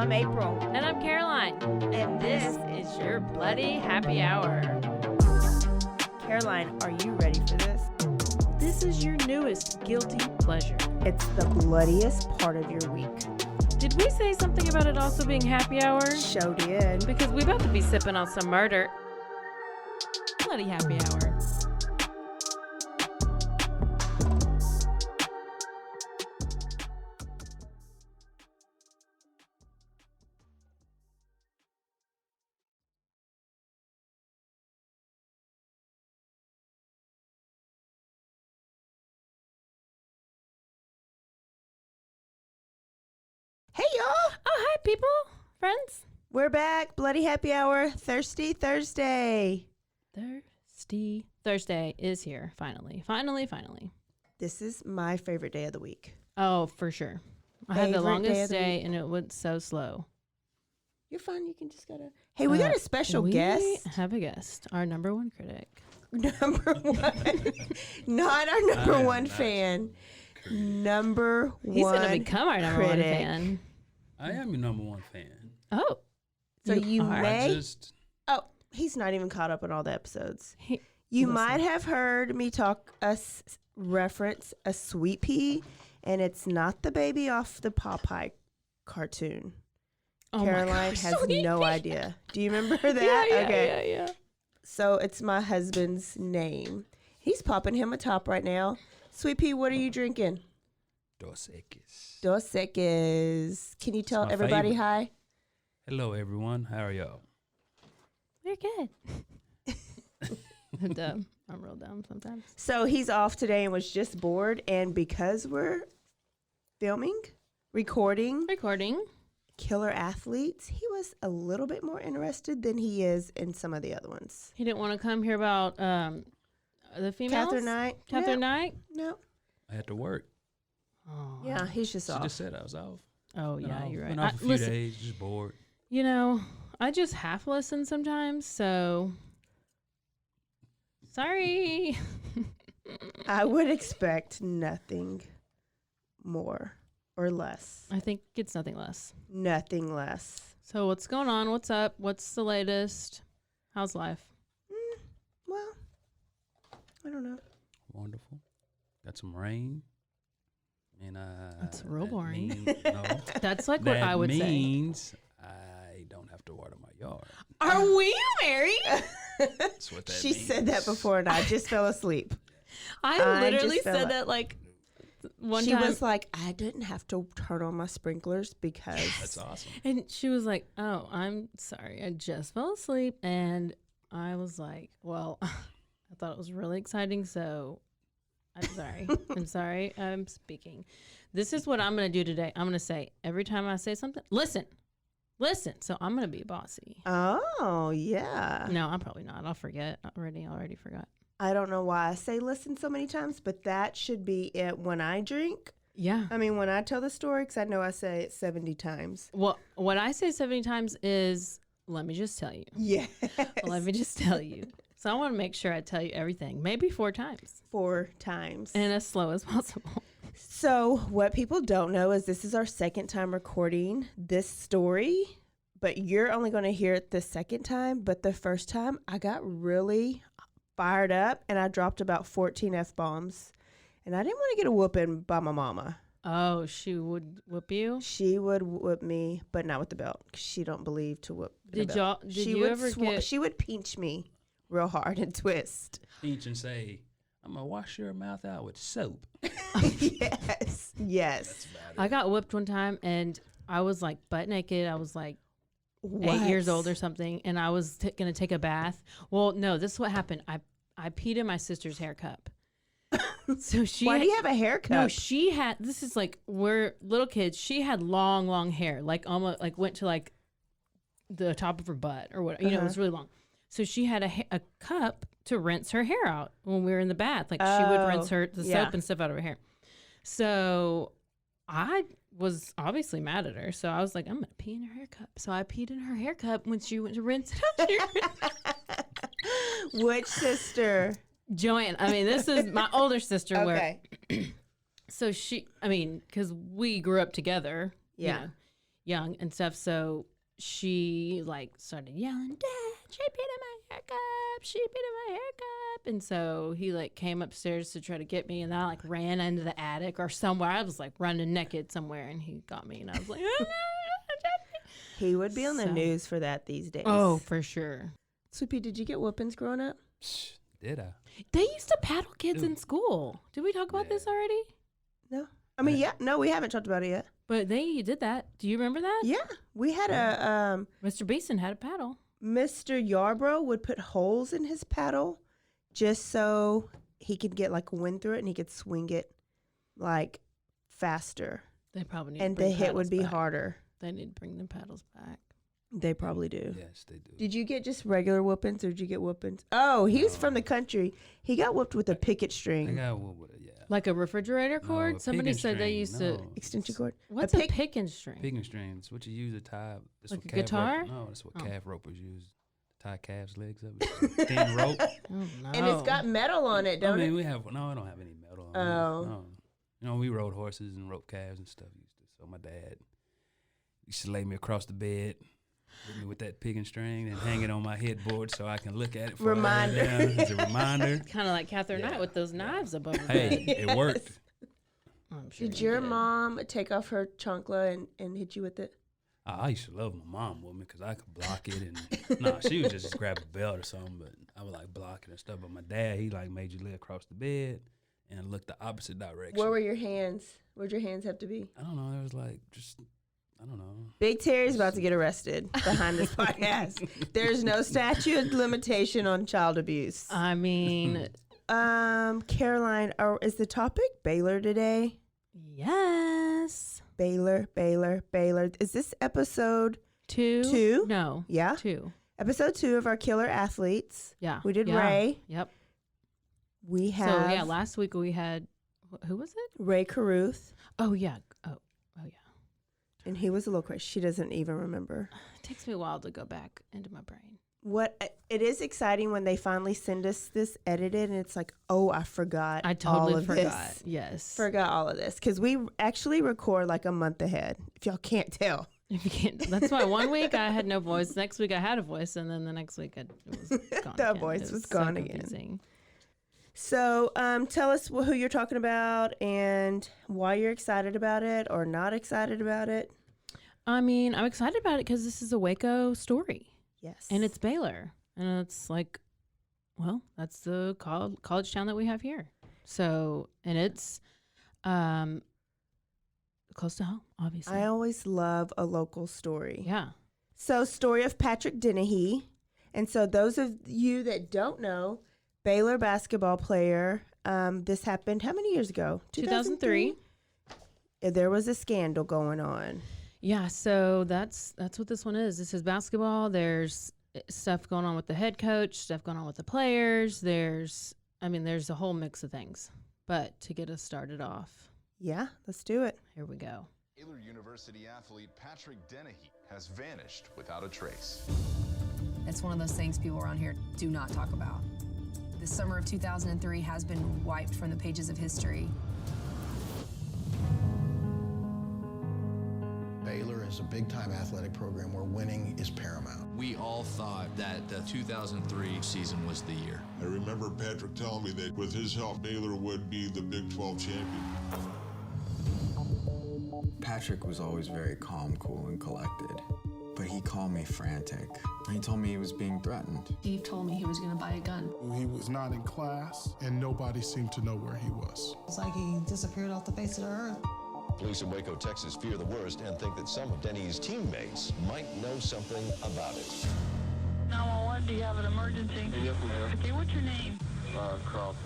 I'm April. And I'm Caroline. And this is your Bloody Happy Hour. Caroline, are you ready for this? This is your newest guilty pleasure. It's the bloodiest part of your week. Did we say something about it also being happy hour? Show did. Because we about to be sipping on some murder. Bloody Happy Hour. Hey, y'all. Oh, hi, people. Friends. We're back. Bloody Happy Hour. Thirsty Thursday. Thirsty Thursday is here. Finally. This is my favorite day of the week. Oh, for sure. I had the Favorite longest day day and it went so slow. You're fine. You can just gotta. Hey, we got a special guest. We have a guest. Our number one critic. Number one. Not our number one fan. Number one. He's going to become our number one fan. I am your number one fan. Oh. So you are? may. Oh, he's not even caught up on all the episodes. You might have heard me reference a sweet pea, and it's not the baby off the Popeye cartoon. Oh Caroline gosh, has no idea. Do you remember that? Yeah, okay. Yeah. So it's my husband's name. He's popping him a top right now. Sweet pea, what are you drinking? Dos Equis. Dos Equis. Can you tell everybody favorite. hi? Hello, everyone. How are y'all? We're good. I'm dumb. I'm real dumb sometimes. So he's off today and was just bored. And because we're recording Killer Athletes, he was a little bit more interested than he is in some of the other ones. He didn't want to come hear about the females? Catherine Knight? No. I had to work. Oh. Yeah, he's just She off. just said I was off. Oh, yeah, you're right. Been off a few days, just bored. You know, I just half listen sometimes, so sorry. I would expect nothing more or less. I think it's nothing less. Nothing less. So what's going on? What's up? What's the latest? How's life? Well, I don't know. Wonderful. Got some rain. And That's real boring. No, That's like what I would say. That means I don't have to water my yard. Are we married? That's what that She means. said that before and I just fell asleep. I literally just felt said that like one She time. was like, I didn't have to turn on my sprinklers because That's awesome. And she was like, oh, I'm sorry. I just fell asleep. And I was like, well, I thought it was really exciting. So I'm sorry. I'm speaking. This is what I'm going to do today. I'm going to say every time I say something, listen. So I'm going to be bossy. Oh, yeah. No, I'm probably not. I'll forget. I already forgot. I don't know why I say listen so many times, but that should be it when I drink. Yeah. I mean, when I tell the story, because I know I say it 70 times. Well, what I say 70 times is, let me just tell you. Yes. Let me just tell you. So I want to make sure I tell you everything, maybe 4 times. 4 times. And as slow as possible. So what people don't know is this is our second time recording this story, but you're only going to hear it the second time. But the first time I got really fired up and I dropped about 14 F-bombs. And I didn't want to get a whooping by my mama. Oh, she would whoop you? She would whoop me, but not with the belt. 'Cause she don't believe to whoop. Did you ever get... She would pinch me real hard and twist. Pinch and say, I'm going to wash your mouth out with soap. Yes. That's about it. I got whipped one time and I was like butt naked. I was like What? 8 years old or something. And I was going to take a bath. Well, no, this is what happened. I peed in my sister's hair cup. So Why do you have a haircut? No, she had, this is like, we're little kids. She had long hair, like almost like went to like the top of her butt or whatever. You know, it was really long. So she had a cup to rinse her hair out when we were in the bath. Like she would rinse the soap and stuff out of her hair. So I was obviously mad at her. So I was like, I'm going to pee in her hair cup. So I peed in her hair cup when she went to rinse it out. Which sister? Joanne. I mean, this is my older sister. Okay. So she, I mean, because we grew up together. Yeah. You know, young and stuff. So she like started yelling, "Dad, she peed in my hair cup. She peed in my hair cup." And so he like came upstairs to try to get me, and I like ran into the attic or somewhere. I was like running naked somewhere, and he got me, and I was like, "Oh, no." He would be on the news for that these days. Oh, for sure. Sweepy, did you get whoopings growing up? Did I? They used to paddle kids in school. Did we talk about this already? No. I mean, yeah. No, we haven't talked about it yet. But they did that. Do you remember that? Yeah. We had a... Mr. Beeson had a paddle. Mr. Yarbrough would put holes in his paddle just so he could get like wind through it and he could swing it like faster. They probably need and to bring the hit would be back. harder. They need to bring the paddles back. They probably do. Yes, they do. Did you get just regular whoopings or did you get whoopings? Oh, he's from the country. He got whooped with a picket I string. got whooped with it, yeah. Like a refrigerator cord? a Somebody picking said they string, used no. to. Extension cord. What's a picking string? Picking string. It's what you use to tie. That's Like what a calf guitar? No, that's what calf ropers use. Tie calves' legs up. It's a thin rope. Oh, no. And it's got metal on it, I don't mean, it? we have, no, I don't have any metal on Oh. it. No. You know, we rode horses and roped calves and stuff. So my dad used to lay me across the bed, hit me with that picking string and hang it on my headboard so I can look at it. Reminder. It's a reminder. Kind of like Catherine Knight with those knives above her Hey, bed. it worked. I'm sure Did you your mom take off her chancla and hit you with it? I used to love my mom with me because I could block it. And no, she would just grab a belt or something, but I would like block it and stuff. But my dad, he like made you lay across the bed and look the opposite direction. Where were your hands? Where'd your hands have to be? I don't know. It was like just, I don't know. Big Terry's about to get arrested behind this podcast. There's no statute of limitation on child abuse. I mean, Caroline, is the topic Baylor today? yes. Baylor. Is this episode Two? Two? No. Yeah. 2. Episode 2 of our Killer Athletes? Yeah. We did Yeah. Ray. Yep. We have So, yeah, last week we had, who was it? Ray Caruth, Oh, yeah. Oh, yeah. and he was a little crazy. She doesn't even remember. It takes me a while to go back into my brain. It is exciting when they finally send us this edited, and it's like, oh, I forgot. I all totally of forgot. This. Yes. Forgot all of this because we actually record like a month ahead. If y'all can't tell, If you can't, that's why one week I had no voice. Next week I had a voice, and then the next week it was gone. The again. voice It was so gone again. confusing. So tell us who you're talking about and why you're excited about it or not excited about it. I mean, I'm excited about it because this is a Waco story, Yes, and it's Baylor, and it's like, well, that's the college town that we have here. So, and it's close to home, obviously. I always love a local story. Yeah. So, story of Patrick Dennehy. And so, those of you that don't know, Baylor basketball player, this happened how many years ago? 2003. There was a scandal going on. Yeah, so that's what this one is. This is basketball. There's stuff going on with the head coach, stuff going on with the players. There's a whole mix of things. But to get us started off, Yeah, let's do it. here we go. Baylor University athlete Patrick Dennehy has vanished without a trace. It's one of those things people around here do not talk about. The summer of 2003 has been wiped from the pages of history. Baylor is a big-time athletic program where winning is paramount. We all thought that the 2003 season was the year. I remember Patrick telling me that with his help, Baylor would be the Big 12 champion. Patrick was always very calm, cool, and collected. But he called me frantic. He told me he was being threatened. Steve told me he was going to buy a gun. He was not in class, and nobody seemed to know where he was. It's like he disappeared off the face of the earth. Police in Waco, Texas fear the worst and think that some of Dennehey's teammates might know something about it. 911, do you have an emergency? Yes, ma'am. Okay, what's your name? Carlton.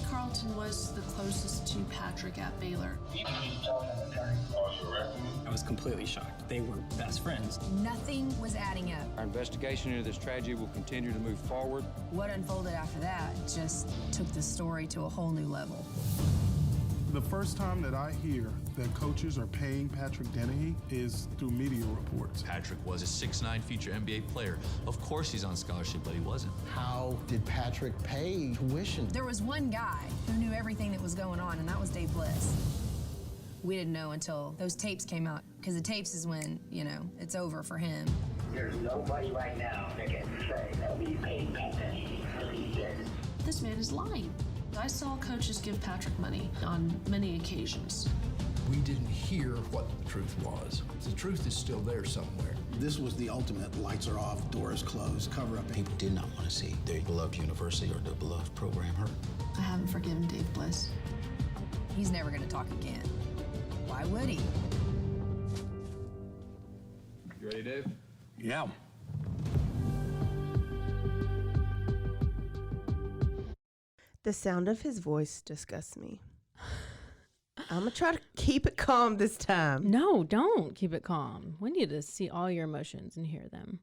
Carlton was the closest to Patrick at Baylor. I was completely shocked. They were best friends. Nothing was adding up. Our investigation into this tragedy will continue to move forward. What unfolded after that just took the story to a whole new level. The first time that I hear that coaches are paying Patrick Dennehy is through media reports. Patrick was a 6'9" future NBA player. Of course he's on scholarship, but he wasn't. How did Patrick pay tuition? There was one guy who knew everything that was going on, and that was Dave Bliss. We didn't know until those tapes came out, because the tapes is when, you know, it's over for him. There's nobody right now that can say that we paid Pat Dennehy what he did. This man is lying. I saw coaches give Patrick money on many occasions. We didn't hear what the truth was. The truth is still there somewhere. This was the ultimate lights are off, doors closed, cover up. People did not want to see their beloved university or their beloved program hurt. I haven't forgiven Dave Bliss. He's never going to talk again. Why would he? You ready, Dave? Yeah. The sound of his voice disgusts me. I'm going to try to keep it calm this time. No, don't keep it calm. We need to see all your emotions and hear them.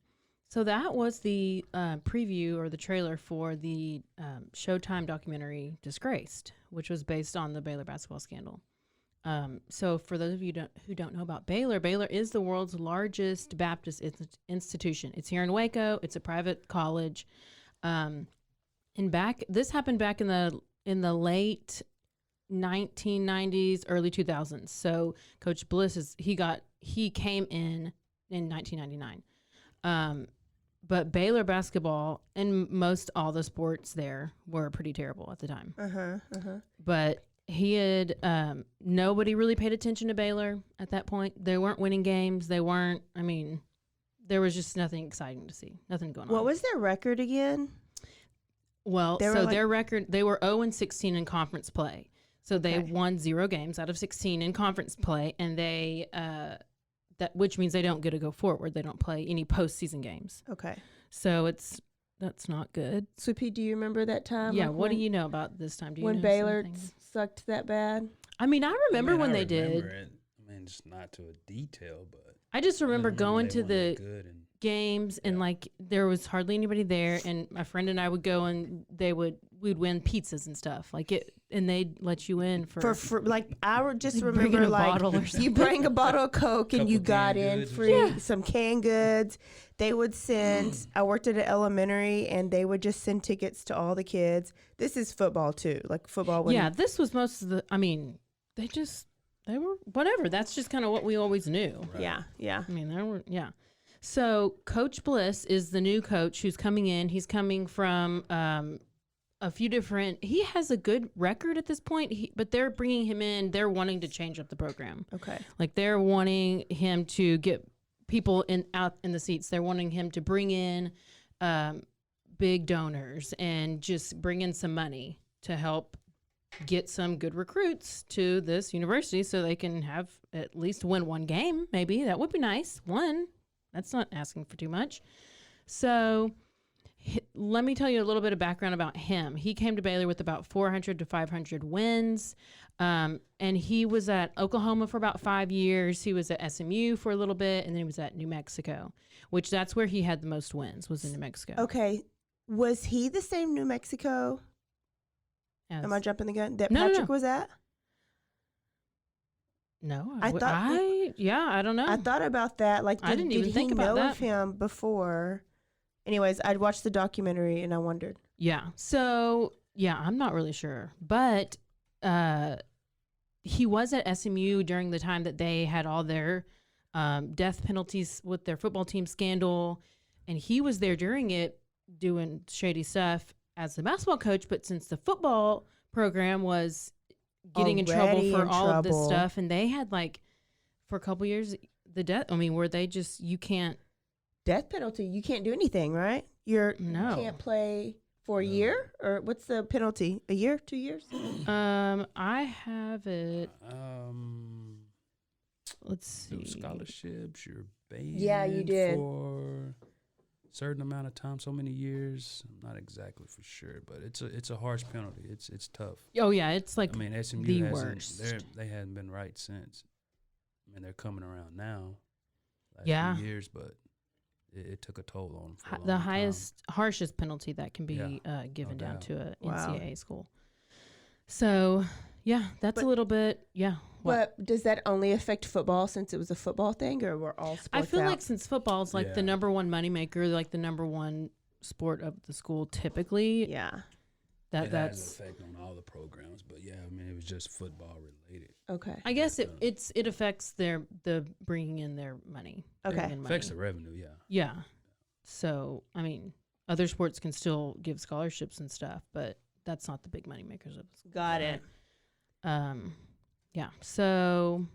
So that was the preview or the trailer for the Showtime documentary Disgraced, which was based on the Baylor Basketball Scandal. So for those of you who don't know about Baylor, Baylor is the world's largest Baptist institution. It's here in Waco. It's a private college. This happened back in the late 1990s, early 2000s. So Coach Bliss he came in 1999. But Baylor basketball and most all the sports there were pretty terrible at the time. But he had nobody really paid attention to Baylor at that point. They weren't winning games. There was just nothing exciting to see. Nothing going on. What was their record again? Well, their record, they were 0-16 in conference play. So they won 0 games out of 16 in conference play, and they which means they don't get to go forward. They don't play any postseason games. Okay. So that's not good. Sweepy, do you remember that time? Yeah. What do you know about this time? Do you when know Baylor something? Sucked that bad? I remember when they did. It. It's not to a detail, but I just remember going to the good games and like there was hardly anybody there, and my friend and I would go and we'd win pizzas and stuff like it, and they'd let you in for like I would just like remember like you bring a bottle of Coke and you got in free some canned goods. They would send. I worked at an elementary, and they would just send tickets to all the kids. This is football too, like football. Yeah, this was most of the. They were whatever. That's just kind of what we always knew. Right. Yeah. So Coach Bliss is the new coach who's coming in. He's coming from a few different. He has a good record at this point, but they're bringing him in. They're wanting to change up the program. Okay. Like they're wanting him to get people out in the seats. They're wanting him to bring in big donors and just bring in some money to help get some good recruits to this university so they can have at least win one game. Maybe that would be nice. One. That's not asking for too much. So let me tell you a little bit of background about him. He came to Baylor with about 400 to 500 wins. And he was at Oklahoma for about 5 years. He was at SMU for a little bit, and then he was at New Mexico, which that's where he had the most wins, was in New Mexico. Okay. Was he the same New Mexico? Yes. Am I jumping the gun? That Patrick was at? No, I don't know. I thought about that. Like, I didn't even think about know that. of him before? Anyways, I'd watched the documentary and I wondered. Yeah. So I'm not really sure, but he was at SMU during the time that they had all their death penalties with their football team scandal, and he was there during it doing shady stuff as the basketball coach. But since the football program was getting in trouble for all of this stuff, and they had like for a couple years the death. Where they just death penalty. You can't do anything, right? You can't play for a year, or what's the penalty? A year, 2 years? I have it. Let's see. Scholarships. You're banned. Yeah, you did for a certain amount of time, so many years. I'm not exactly for sure, but it's a harsh penalty. It's tough. Oh yeah, it's like SMU the worst. They hadn't been right since. They're coming around now. Few years, but it took a toll on them for a long time. Harshest penalty that can be given down to a NCAA school. So, that's a little bit, But does that only affect football since it was a football thing, or were all sports I feel out? like since football is like the number one moneymaker, like the number one sport of the school typically, It has an effect on all the programs, but yeah, I mean, it was just football related. Okay. I guess it affects the bringing in their money. Okay. Affects the revenue, yeah. Yeah. So, I mean, other sports can still give scholarships and stuff, but that's not the big money makers of the Got it. Yeah. So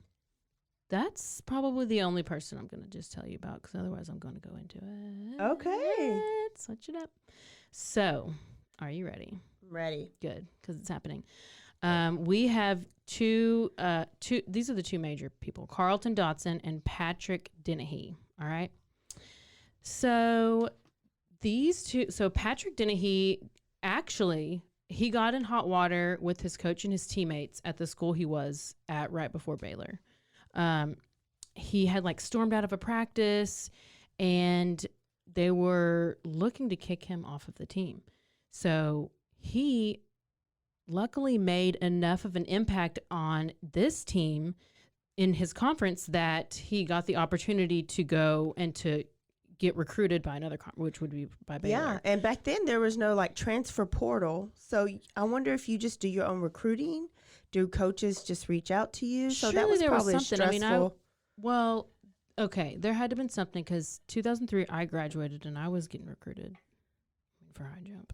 that's probably the only person I'm going to just tell you about, because otherwise I'm going to go into it. Okay. Switch it up. So, are you ready? Ready. Good, because it's happening. We have two. These are the two major people: Carlton Dotson and Patrick Dennehy. All right. So these two. So Patrick Dennehy, actually, he got in hot water with his coach and his teammates at the school he was at right before Baylor. He had like stormed out of a practice, and they were looking to kick him off of the team. So he luckily made enough of an impact on this team in his conference that he got the opportunity to go and to get recruited by another which would be by Baylor. Yeah, and back then there was no like transfer portal. So I wonder if you just do your own recruiting. Do coaches just reach out to you? So that was there probably was something. stressful. Okay, there had to have been something, because 2003 I graduated and I was getting recruited for high jump.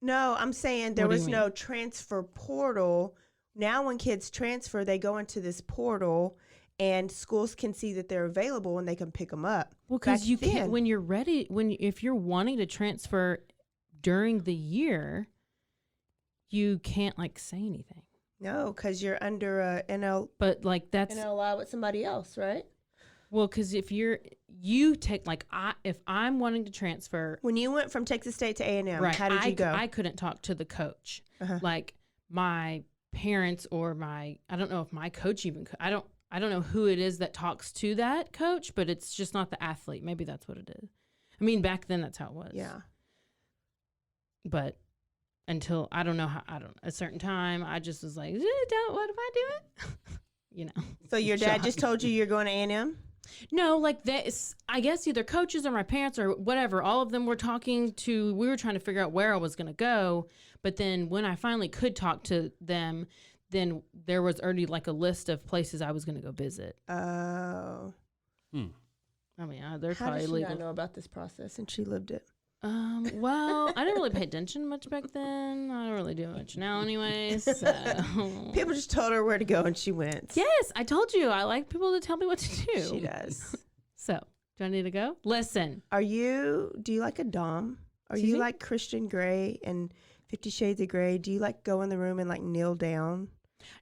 No, I'm saying there was no transfer portal. Now when kids transfer, they go into this portal and schools can see that they're available and they can pick them up. Well, because you can't, when you're ready, if you're wanting to transfer during the year, you can't like say anything. No, because you're under a NL. But like that's NLI with somebody else, right? Well, because if you take like if I'm wanting to transfer, when you went from Texas State to A&M, right, how did you go? I couldn't talk to the coach, like my parents or I don't know if my coach even could. I don't know who it is that talks to that coach, but it's just not the athlete. Maybe that's what it is. I mean, back then that's how it was. Yeah. But until a certain time, I just was like, what am I doing? You know. So your dad just told you you're going to A&M? No, like I guess either coaches or my parents or whatever, all of them were talking to, we were trying to figure out where I was going to go. But then when I finally could talk to them, then there was already like a list of places I was going to go visit. Oh. I mean, they're How probably does she legal. not know about this process and she lived it? Well, I didn't really pay attention much back then. I don't really do much now anyways. So. People just told her where to go and she went. Yes, I told you. I like people to tell me what to do. She does. So, do I need to go? Listen. Do you like a dom? Are you like Christian Grey and 50 Shades of Grey? Do you like go in the room and like kneel down?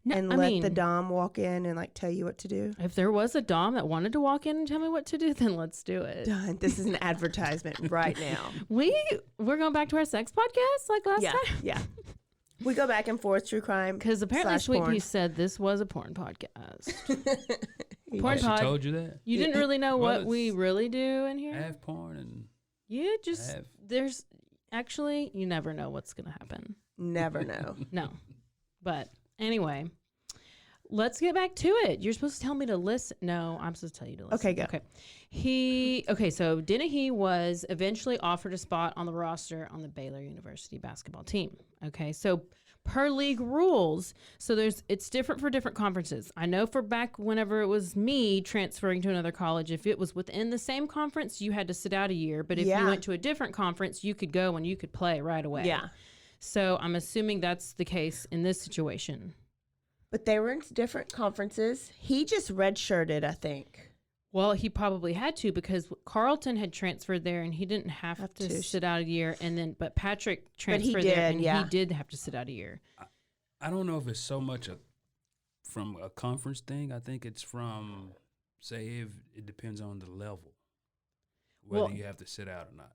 No, and let the dom walk in and like tell you what to do? If there was a dom that wanted to walk in and tell me what to do, then let's do it. Done. This is an advertisement right now. We're going back to our sex podcast like last time? Yeah. We go back and forth, true crime. Because apparently Sweet Pea said this was a porn podcast. Porn pod. She told you that? You didn't really know what we really do in here? Have porn and... You just... There's... Actually, you never know what's going to happen. Never know. No. But... Anyway, let's get back to it. You're supposed to tell me to listen. No, I'm supposed to tell you to listen. Okay, go. Okay, so Dennehey was eventually offered a spot on the roster on the Baylor University basketball team. Okay, so per league rules, so it's different for different conferences. I know for back whenever it was me transferring to another college, if it was within the same conference, you had to sit out a year. But if you went to a different conference, you could go and you could play right away. Yeah. So I'm assuming that's the case in this situation. But they were in different conferences. He just redshirted, I think. Well, he probably had to because Carlton had transferred there and he didn't have to sit out a year. But Patrick transferred there and he did have to sit out a year. I don't know if it's so much from a conference thing. I think it's from, say, if it depends on the level, whether you have to sit out or not.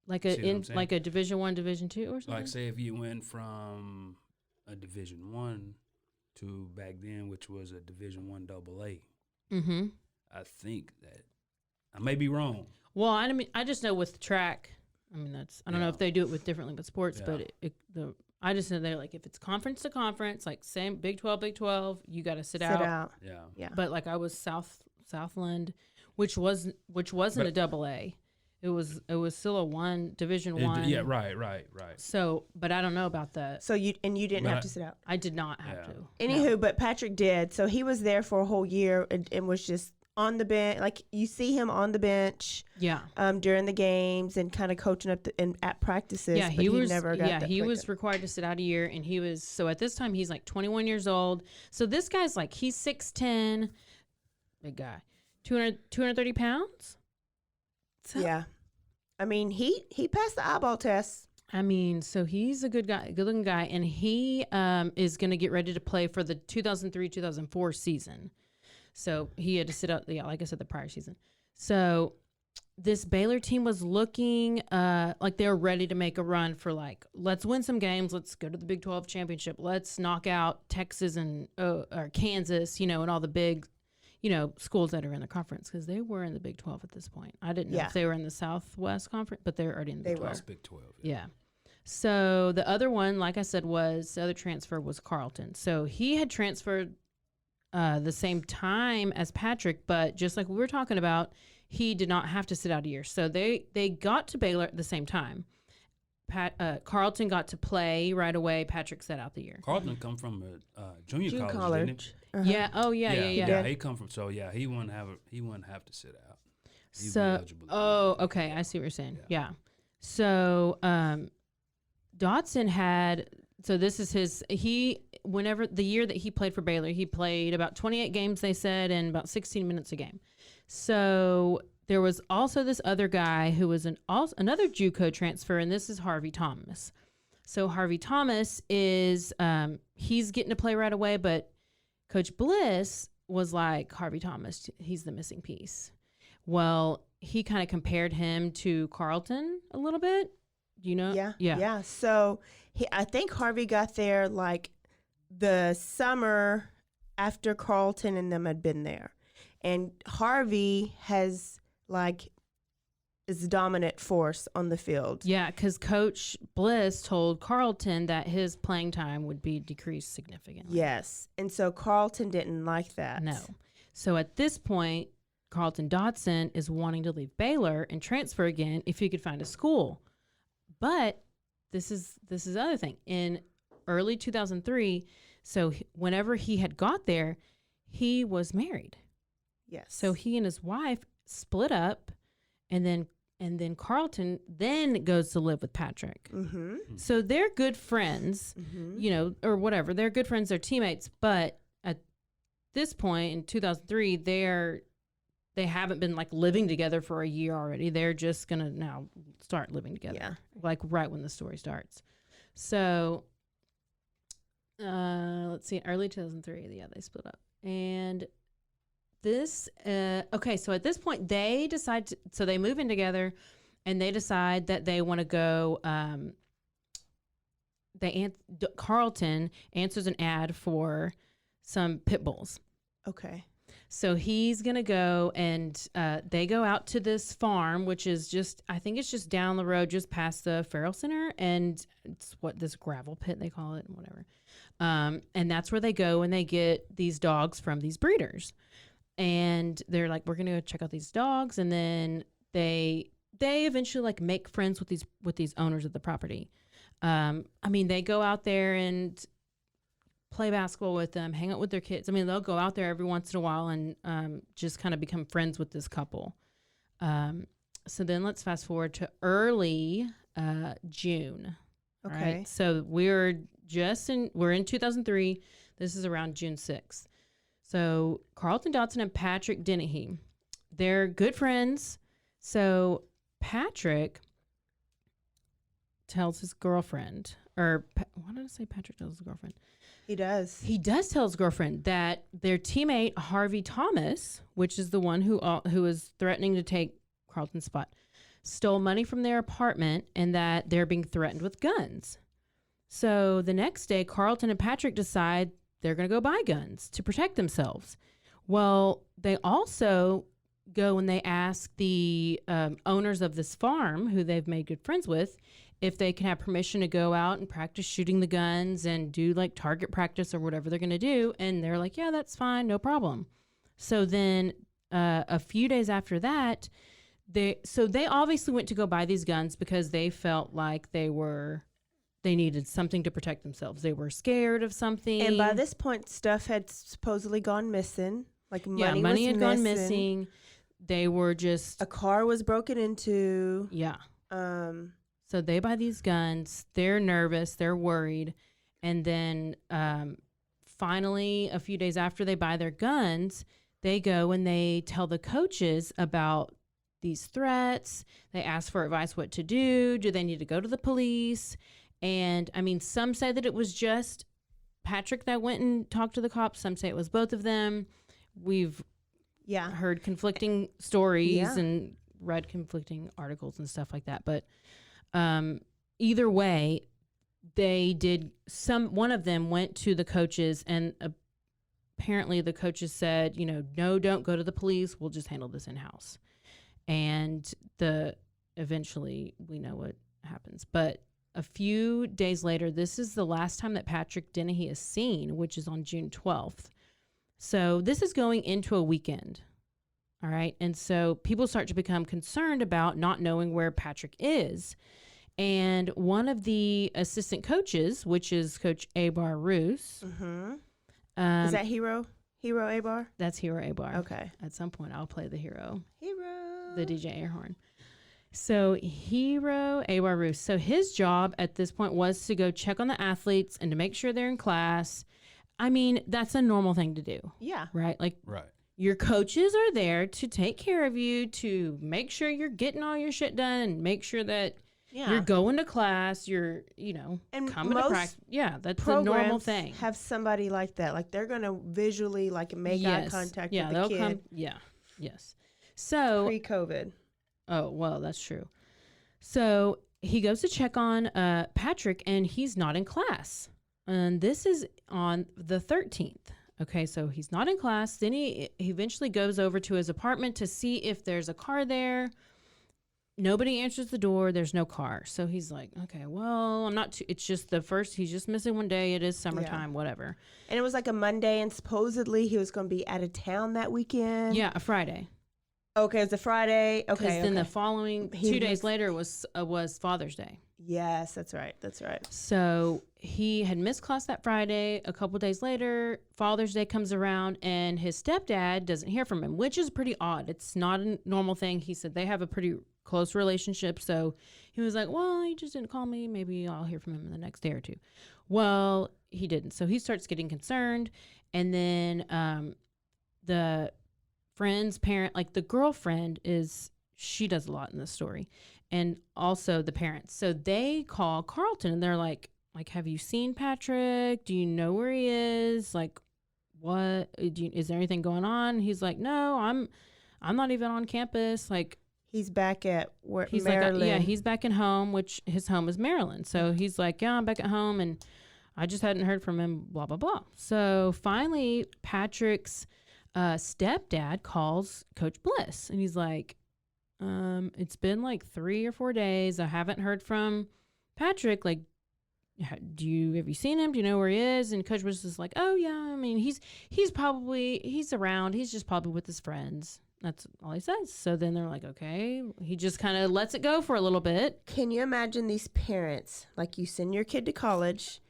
Like a Division I, Division II or something? Like, say, if you went from a Division I to back then, which was a Division I AA. Mm-hmm. I think that I may be wrong. Well, I just know with track. I mean, I don't know if they do it with differently with sports, but I just know they're like if it's conference to conference, like same Big 12, you got to sit out. Yeah. But like I was Southland, which wasn't a AA. It was still a Division One. Yeah, right. So, but I don't know about that. So you didn't have to sit out. I did not have to. Anywho, but Patrick did. So he was there for a whole year and was just on the bench. Like you see him on the bench. Yeah. During the games and kind of coaching up at practices. Yeah, but he never got that he was required to sit out a year, and so at this time he's like 21 years old. So this guy's like he's 6'10", big guy, 230 pounds. So, yeah. I mean, he passed the eyeball test. I mean, so he's a good guy, good-looking guy, and he is going to get ready to play for the 2003-2004 season. So he had to sit out, like I said, the prior season. So this Baylor team was looking like they were ready to make a run for like, let's win some games. Let's go to the Big 12 championship. Let's knock out Texas and or Kansas, and all the big, schools that are in the conference, because they were in the Big 12 at this point. I didn't know if they were in the Southwest Conference, but they were already in the Big 12. That's Big 12. Yeah. So the other one, like I said, the other transfer was Carleton. So he had transferred the same time as Patrick, but just like we were talking about, he did not have to sit out a year. So they got to Baylor at the same time. Carleton got to play right away. Patrick sat out the year. Carleton come from a junior college. Didn't he? Uh-huh. Yeah. Oh, yeah. Yeah, he come from. So yeah, he wouldn't have to sit out. Okay, I see what you're saying. Yeah. So Dotson had. So this is whenever the year that he played for Baylor, he played about 28 games, they said, and about 16 minutes a game. So there was also this other guy who was another JUCO transfer, and this is Harvey Thomas. So Harvey Thomas is, he's getting to play right away, but Coach Bliss was like, Harvey Thomas, he's the missing piece. Well, he kind of compared him to Carleton a little bit. Yeah. So I think Harvey got there like the summer after Carleton and them had been there, and Harvey is dominant force on the field. Yeah, because Coach Bliss told Carleton that his playing time would be decreased significantly. Yes, and so Carleton didn't like that. No. So at this point, Carleton Dotson is wanting to leave Baylor and transfer again if he could find a school. But this is the other thing. In early 2003, so whenever he had got there, he was married. Yes. So he and his wife split up, and then Carleton then goes to live with Patrick. Mm-hmm. So they're good friends, or whatever. They're good friends, they're teammates. But at this point in 2003, they haven't been like living together for a year already. They're just gonna now start living together, like right when the story starts. So, let's see, early 2003. Yeah, they split up, and this. Okay, so at this point, they decide. So they move in together, and they decide that they want to go. Carleton answers an ad for some pit bulls. Okay. So he's going to go, and they go out to this farm, which is I think it's just down the road, just past the Farrell Center, and it's this gravel pit, they call it, whatever. And that's where they go, and they get these dogs from these breeders. And they're like, we're going to go check out these dogs, and then they eventually like make friends with these owners of the property. They go out there and play basketball with them, hang out with their kids. They'll go out there every once in a while and just kind of become friends with this couple. So then let's fast forward to early June. Okay. Right? So we're in 2003. This is around June 6th. So Carleton Dotson and Patrick Dennehy, they're good friends. So Patrick tells his girlfriend, why did I say Patrick tells his girlfriend? He does. He does tell his girlfriend that their teammate Harvey Thomas, which is the one who is threatening to take Carleton's spot, stole money from their apartment, and that they're being threatened with guns. So the next day, Carleton and Patrick decide they're going to go buy guns to protect themselves. Well, they also go and they ask the owners of this farm, who they've made good friends with, if they can have permission to go out and practice shooting the guns and do like target practice or whatever they're going to do. And they're like, yeah, that's fine. No problem. So then a few days after that, they obviously went to go buy these guns because they felt like they needed something to protect themselves. They were scared of something. And by this point, stuff had supposedly gone missing. Like money had gone missing. They were just... A car was broken into. Yeah. So they buy these guns. They're nervous. They're worried. And then finally, a few days after they buy their guns, they go and they tell the coaches about these threats. They ask for advice what to do. Do they need to go to the police? And, I mean, some say that it was just Patrick that went and talked to the cops. Some say it was both of them. We've heard conflicting stories and read conflicting articles and stuff like that. But either way, one of them went to the coaches, and apparently the coaches said, no, don't go to the police. We'll just handle this in-house. And eventually we know what happens. But a few days later, this is the last time that Patrick Dennehy is seen, which is on June 12th. So this is going into a weekend. All right. And so people start to become concerned about not knowing where Patrick is. And one of the assistant coaches, which is Coach Abar Roos. Mm-hmm. Is that Hero Abar? That's Hero Abar. Okay. At some point, I'll play the hero. Hero. The DJ air horn. So Hero Abar Roos. So his job at this point was to go check on the athletes and to make sure they're in class. I mean, that's a normal thing to do. Yeah. Right? Like, right. Your coaches are there to take care of you, to make sure you're getting all your shit done, and make sure that you're going to class, you're, and coming to practice. Yeah, that's a normal thing. Have somebody like that. Like, they're going to visually, make eye contact with the kid. Yes. So pre-COVID. Oh, well, that's true. So he goes to check on Patrick, and he's not in class. And this is on the 13th. Okay, so he's not in class. Then he eventually goes over to his apartment to see if there's a car there. Nobody answers the door. There's no car. So he's like, okay, well, I'm not it's just he's just missing one day. It is summertime, whatever. And it was like a Monday, and supposedly he was going to be out of town that weekend. Yeah, a Friday. Okay, it was a Friday. Okay, because then the following 2 days later was Father's Day. Yes, that's right. So he had missed class that Friday. A couple days later, Father's Day comes around, and his stepdad doesn't hear from him, which is pretty odd. It's not a normal thing. He said they have a pretty close relationship. So he was like, well, he just didn't call me. Maybe I'll hear from him in the next day or two. Well, he didn't. So he starts getting concerned. And then the friend's parent, like the girlfriend she does a lot in this story. And also the parents. So they call Carlton, and they're like, have you seen Patrick? Do you know where he is? Like, what? Is there anything going on? He's like, no, I'm not even on campus. Like, he's back at he's Maryland. Like, he's back in home, which his home is Maryland. So he's like, yeah, I'm back at home, and I just hadn't heard from him, blah, blah, blah. So finally, Patrick's stepdad calls Coach Bliss, and he's like, it's been like 3 or 4 days. I haven't heard from Patrick. Like, have you seen him? Do you know where he is? And Coach Bliss is like, oh yeah. I mean, he's around. He's just probably with his friends. That's all he says. So then they're like, okay. He just kind of lets it go for a little bit. Can you imagine these parents? Like, you send your kid to college,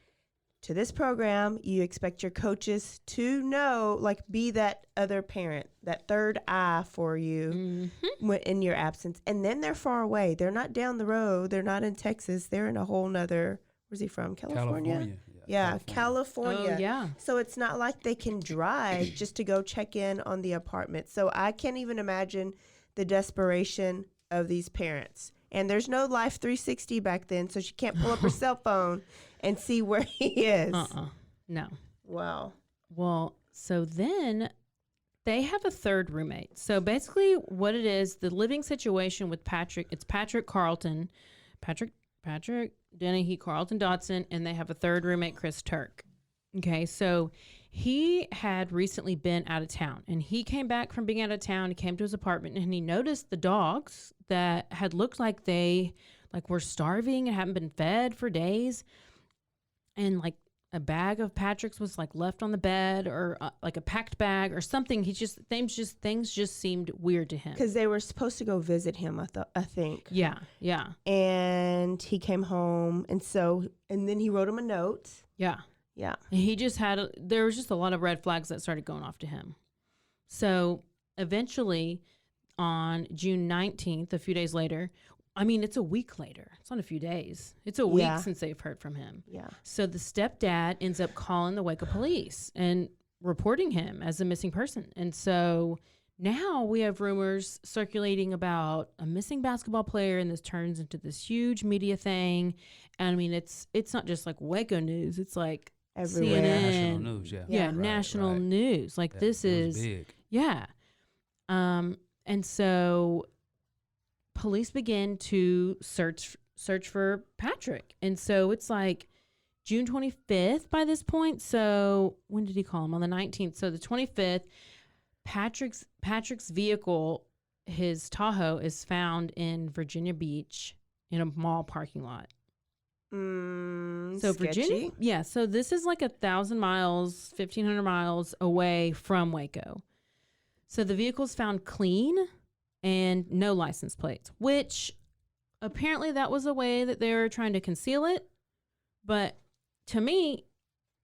to this program, you expect your coaches to know, like, be that other parent, that third eye for you in your absence. And then they're far away. They're not down the road. They're not in Texas. They're in a whole nother, where's he from? California? Yeah, California. Oh, yeah. So it's not like they can drive just to go check in on the apartment. So I can't even imagine the desperation of these parents. And there's no Life 360 back then, so she can't pull up her cell phone and see where he is. No. Wow. Well, so then they have a third roommate. So basically what it is, the living situation with Patrick, it's Patrick Dennehy, Carlton Dodson, and they have a third roommate, Chris Turk. Okay, so he had recently been out of town, and he came back from being out of town. He came to his apartment, and he noticed the dogs that had looked like they were starving and hadn't been fed for days. And a bag of Patrick's was like left on the bed, or like a packed bag or something. Things just seemed weird to him. Because they were supposed to go visit him, I think. Yeah. And he came home, and then he wrote him a note. Yeah. Yeah. And he just there was just a lot of red flags that started going off to him. So eventually on June 19th, a few days later, I mean, it's a week later. It's not a few days. It's a week since they've heard from him. Yeah. So the stepdad ends up calling the Waco police and reporting him as a missing person. And so now we have rumors circulating about a missing basketball player, and this turns into this huge media thing. And I mean, it's not just like Waco news. It's like everywhere. CNN. National news, Yeah, national news. Like this is big. Yeah. And so police begin to search for Patrick. And so it's like June 25th by this point. So when did he call him? On the 19th. So the 25th, Patrick's vehicle, his Tahoe, is found in Virginia Beach in a mall parking lot. So sketchy. Virginia, so this is like 1,000 miles, 1,500 miles away from Waco. So the vehicle's found clean and no license plates, which apparently that was a way that they were trying to conceal it. But to me,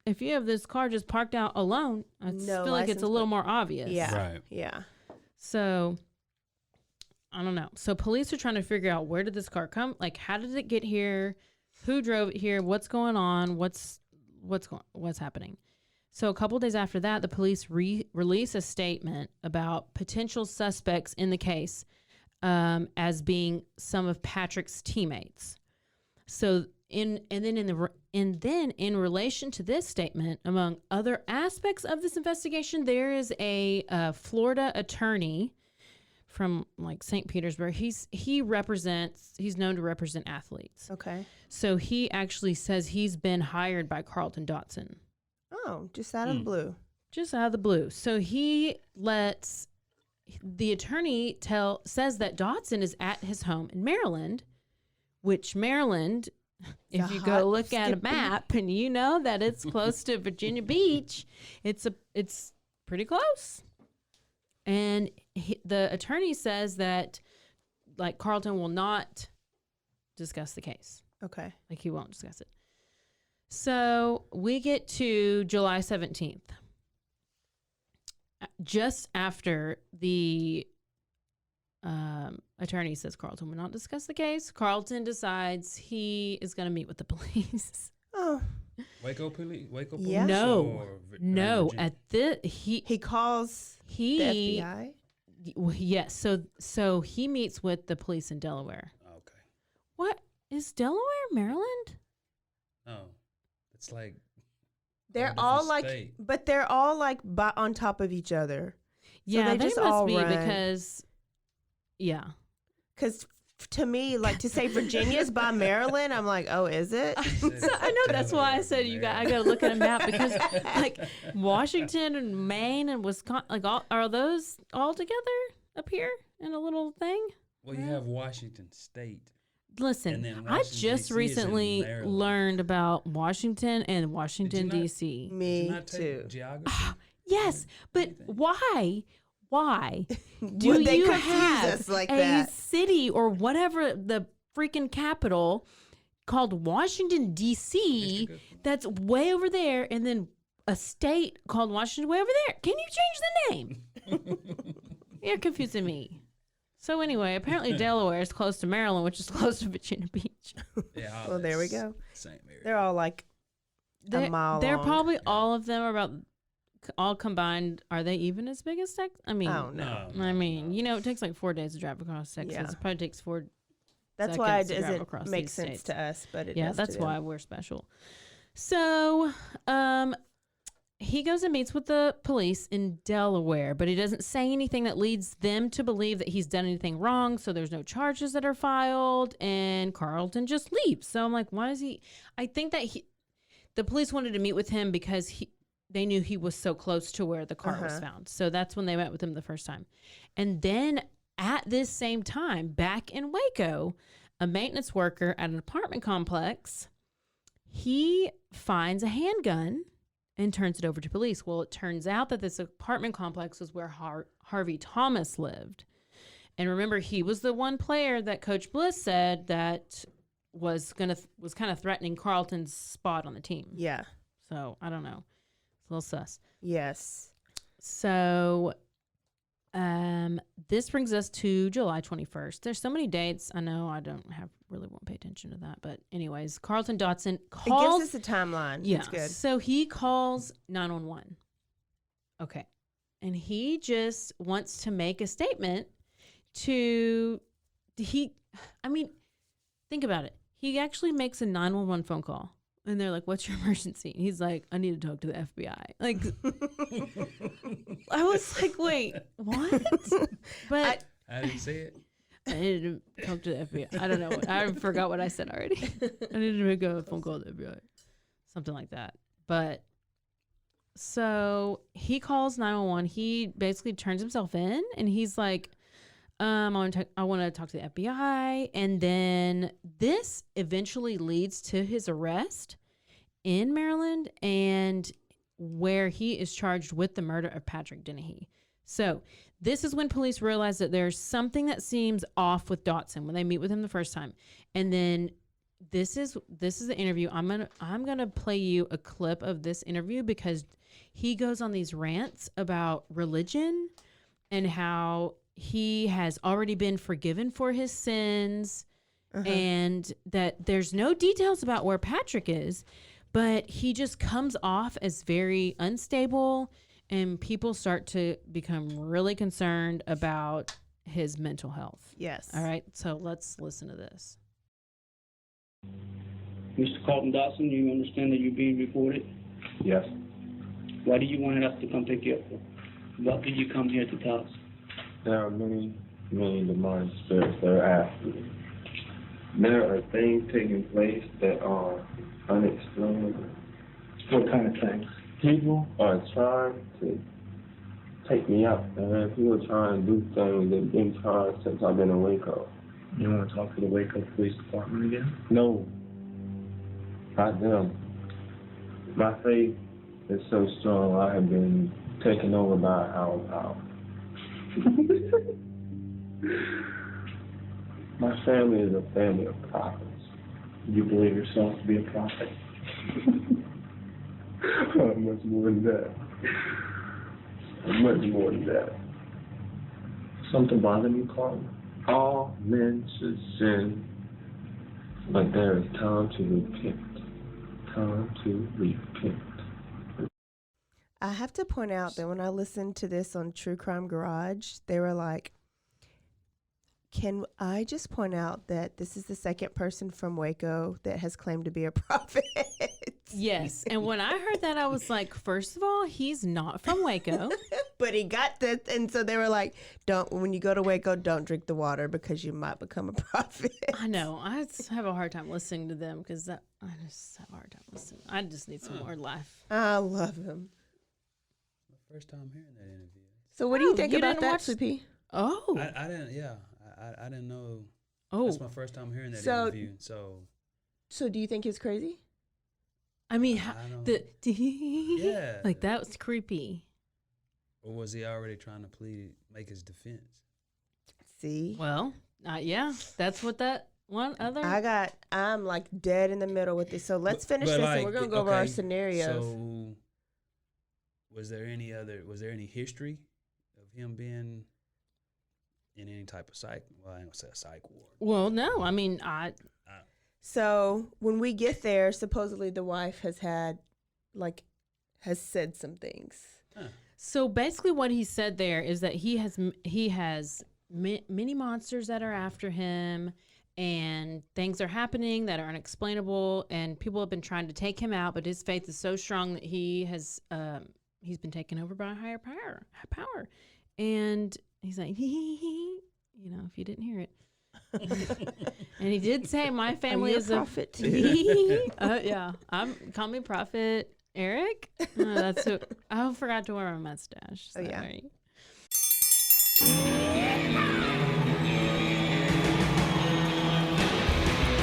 if you have this car just parked out alone, I feel like it's a little more obvious. Yeah. Right. Yeah. So I don't know. So police are trying to figure out, where did this car come? Like, how did it get here? Who drove it here? What's going on? What's happening? So a couple days after that, the police release a statement about potential suspects in the case as being some of Patrick's teammates. So in relation to this statement, among other aspects of this investigation, there is a Florida attorney from like St. Petersburg. He's known to represent athletes. Okay. So he actually says he's been hired by Carlton Dotson. Oh, just out of the blue. Just out of the blue. So he lets the attorney says that Dotson is at his home in Maryland, which Maryland, if you go look at a map and you know that it's close to Virginia Beach, it's pretty close. And the attorney says that like Carlton will not discuss the case. Okay. Like he won't discuss it. So we get to July 17th. Just after the attorney says Carlton will not discuss the case, Carlton decides he is going to meet with the police. Oh. Waco police? Yeah. No. He calls the FBI? Yes. So he meets with the police in Delaware. Okay. What? Is Delaware Maryland? No. It's like they're all like, but they're all like on top of each other. Yeah, so they just must all be run. Because to me, like to say Virginia's by Maryland, I'm like, oh, is it? So I know that's why I said I got to look at a map, because like Washington and Maine and Wisconsin, like are those all together up here in a little thing? Well, you have Washington State. Listen, I just recently learned about Washington and Washington, D.C. Me too. Geography? Yes, but why? Why do they you confuse have us like a that? city or whatever the freaking capital called Washington, D.C. that's way over there, and then a state called Washington way over there? Can you change the name? You're confusing me. So anyway, apparently Delaware is close to Maryland, which is close to Virginia Beach. Yeah. Well, there we go. Same area. They're all like a mile They're long. probably all of them are about all combined. Are they even as big as Texas? I mean, oh, no. I mean, it takes like 4 days to drive across Texas. Yeah. It probably takes 4 That's seconds why it to drive doesn't across make these sense states. to us, but it Yeah, does that's to them. why we're special. So, he goes and meets with the police in Delaware, but he doesn't say anything that leads them to believe that he's done anything wrong. So there's no charges that are filed, and Carlton just leaves. So I'm like, why is he? I think that the police wanted to meet with him because they knew he was so close to where the car was found. So that's when they met with him the first time. And then at this same time, back in Waco, a maintenance worker at an apartment complex, he finds a handgun and turns it over to police. Well, it turns out that this apartment complex was where Harvey Thomas lived. And remember, he was the one player that Coach Bliss said that was kind of threatening Carlton's spot on the team. Yeah. So, I don't know. It's a little sus. Yes. So, this brings us to July 21st. There's so many dates. I know I won't pay attention to that. But anyways, Carlton Dotson calls. It gives us a timeline. Yeah. It's good. So he calls 911. Okay. And he just wants to make a statement think about it. He actually makes a 911 phone call. And they're like, what's your emergency? And he's like, I need to talk to the FBI. Like, I was like, wait, what? But I didn't say it. I needed to talk to the FBI. I don't know. I forgot what I said already. I needed to make a phone call to the FBI. Something like that. But so he calls 911. He basically turns himself in and he's like, I want to talk to the FBI. And then this eventually leads to his arrest in Maryland and where he is charged with the murder of Patrick Dennehy. So this is when police realize that there's something that seems off with Dotson when they meet with him the first time. And then this is the interview. I'm gonna play you a clip of this interview because he goes on these rants about religion and how he has already been forgiven for his sins and that there's no details about where Patrick is, but he just comes off as very unstable and people start to become really concerned about his mental health. Yes. All right. So let's listen to this. Mr. Carlton Dotson, you understand that you're being recorded? Yes. Why do you want us to come pick you up? What did you come here to tell us? There are many demonic spirits that are after me. There are things taking place that are unexplainable. What kind of things? People are trying to take me out, man. People are trying to do things that have been trying since I've been in Waco. You want to talk to the Waco Police Department again? No. Not them. My faith is so strong, I have been taken over by a higher power. My family is a family of prophets. You believe yourself to be a prophet? Much more than that. Much more than that. Something bothering you, Carlton? All men should sin, but there is time to repent. Time to repent. I have to point out that when I listened to this on True Crime Garage, they were like, can I just point out that this is the second person from Waco that has claimed to be a prophet? Yes. And when I heard that, I was like, first of all, he's not from Waco. But he got this. And so they were like, when you go to Waco, don't drink the water because you might become a prophet. I know. I have a hard time listening to them because I just have a hard time listening. I just need some more life. I love him. First time hearing that interview. So what do you think about that, Sleepy? Oh. I didn't, yeah. I didn't know. Oh. That's my first time hearing that interview. So do you think it's crazy? I mean, yeah. Like that was creepy. Or was he already trying to make his defense? See? Well, yeah. That's what that one other. I'm like dead in the middle with this. So let's finish this and we're going to go over our scenarios. So was there any history of him being in any type of psych? Well, I don't say a psych ward. Well, no. I mean, So when we get there, supposedly the wife has said some things. Huh. So basically, what he said there is that he has many monsters that are after him, and things are happening that are unexplainable, and people have been trying to take him out, but his faith is so strong that he's been taken over by a higher power, and he's like, if you didn't hear it. And he did say, my family is a prophet. Yeah, call me Prophet Eric. That's who. I forgot to wear my mustache. Oh, yeah. Sorry.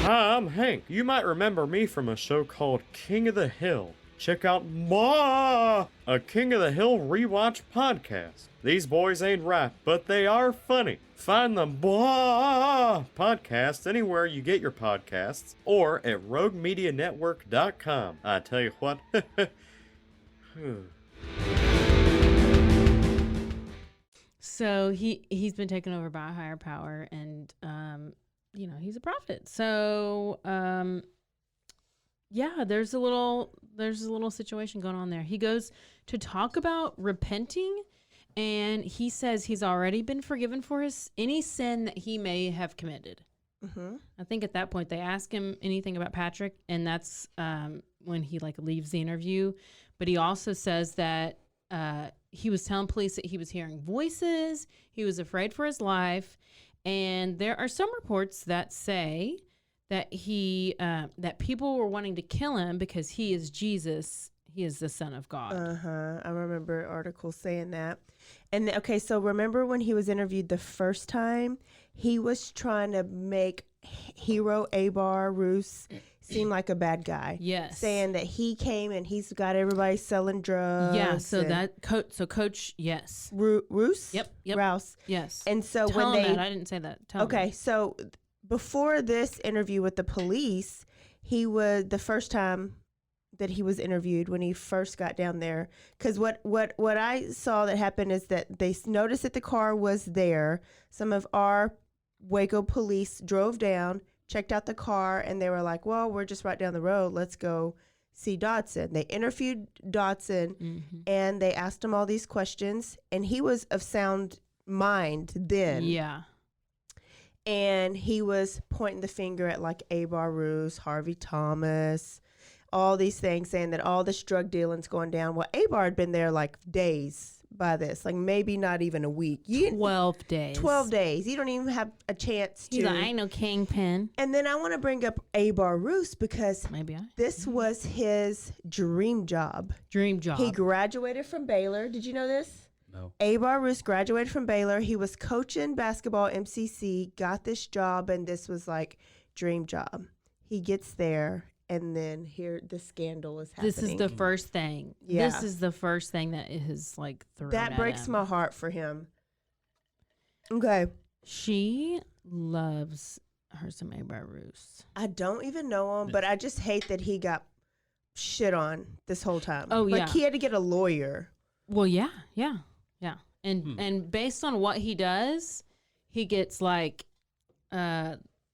Hi, I'm Hank. You might remember me from a show called King of the Hill. Check out a King of the Hill rewatch podcast. These boys ain't right, but they are funny. Find the podcast anywhere you get your podcasts or at roguemedianetwork.com. I tell you what. So he's been taken over by a higher power, and he's a prophet. So there's a little situation going on there. He goes to talk about repenting, and he says he's already been forgiven for any sin that he may have committed. Mm-hmm. I think at that point they ask him anything about Patrick, and that's when he leaves the interview. But he also says that he was telling police that he was hearing voices. He was afraid for his life. And there are some reports that say that that people were wanting to kill him because he is Jesus. He is the Son of God. I remember articles saying that. And okay, so remember when he was interviewed the first time, he was trying to make hero Abar Roos seem like a bad guy. Yes. Saying that he came and he's got everybody selling drugs. Yeah, so Coach, yes. Roos? Yep. Rouse. Yes. And so Tell when him that. I didn't say that. Tell him that. So before this interview with the police, he was the first time that he was interviewed when he first got down there. Because what I saw that happened is that they noticed that the car was there. Some of our Waco police drove down, checked out the car, and they were like, well, we're just right down the road. Let's go see Dodson. They interviewed Dodson, and they asked him all these questions, and he was of sound mind then. Yeah. And he was pointing the finger at Abar Roos, Harvey Thomas, all these things, saying that all this drug dealing's going down. Well, Abar had been there days by this, maybe not even a week. 12 days. 12 days. You don't even have a chance to. He's like, I ain't no kingpin. And then I want to bring up Abar Roos because this was his dream job. He graduated from Baylor. Did you know this? No. Abar Roos graduated from Baylor. He was coaching basketball MCC, got this job, and this was dream job. He gets there. And then here, the scandal is happening. This is the first thing. Yeah. This is the first thing that is thrown that at breaks him. my heart for him. Okay. She loves her some Abar Roos. I don't even know him, but I just hate that he got shit on this whole time. Oh, yeah. He had to get a lawyer. Well, yeah. And based on what he does, he gets a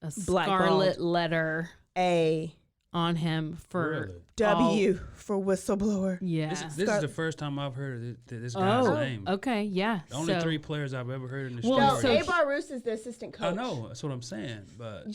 scarlet letter. A. On him for W for whistleblower. Yeah. This is the first time I've heard of this guy's name. Okay, yeah. The only 3 players I've ever heard in the story. No, Abar Roos is the assistant coach. I know, that's what I'm saying. But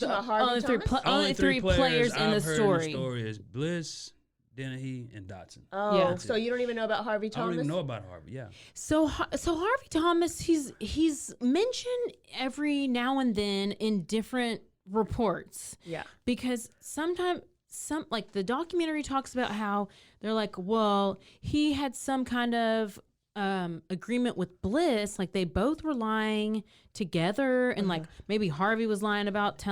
only three players in the story. The story is Bliss, Dennehey, and Dodson. Oh, yeah. So you don't even know about Harvey Thomas? I don't even know about Harvey. Yeah. So Harvey Thomas, he's mentioned every now and then in different reports. Yeah. Because sometimes. The documentary talks about how they're well, he had some kind of agreement with Bliss, they both were lying together, and maybe Harvey was lying about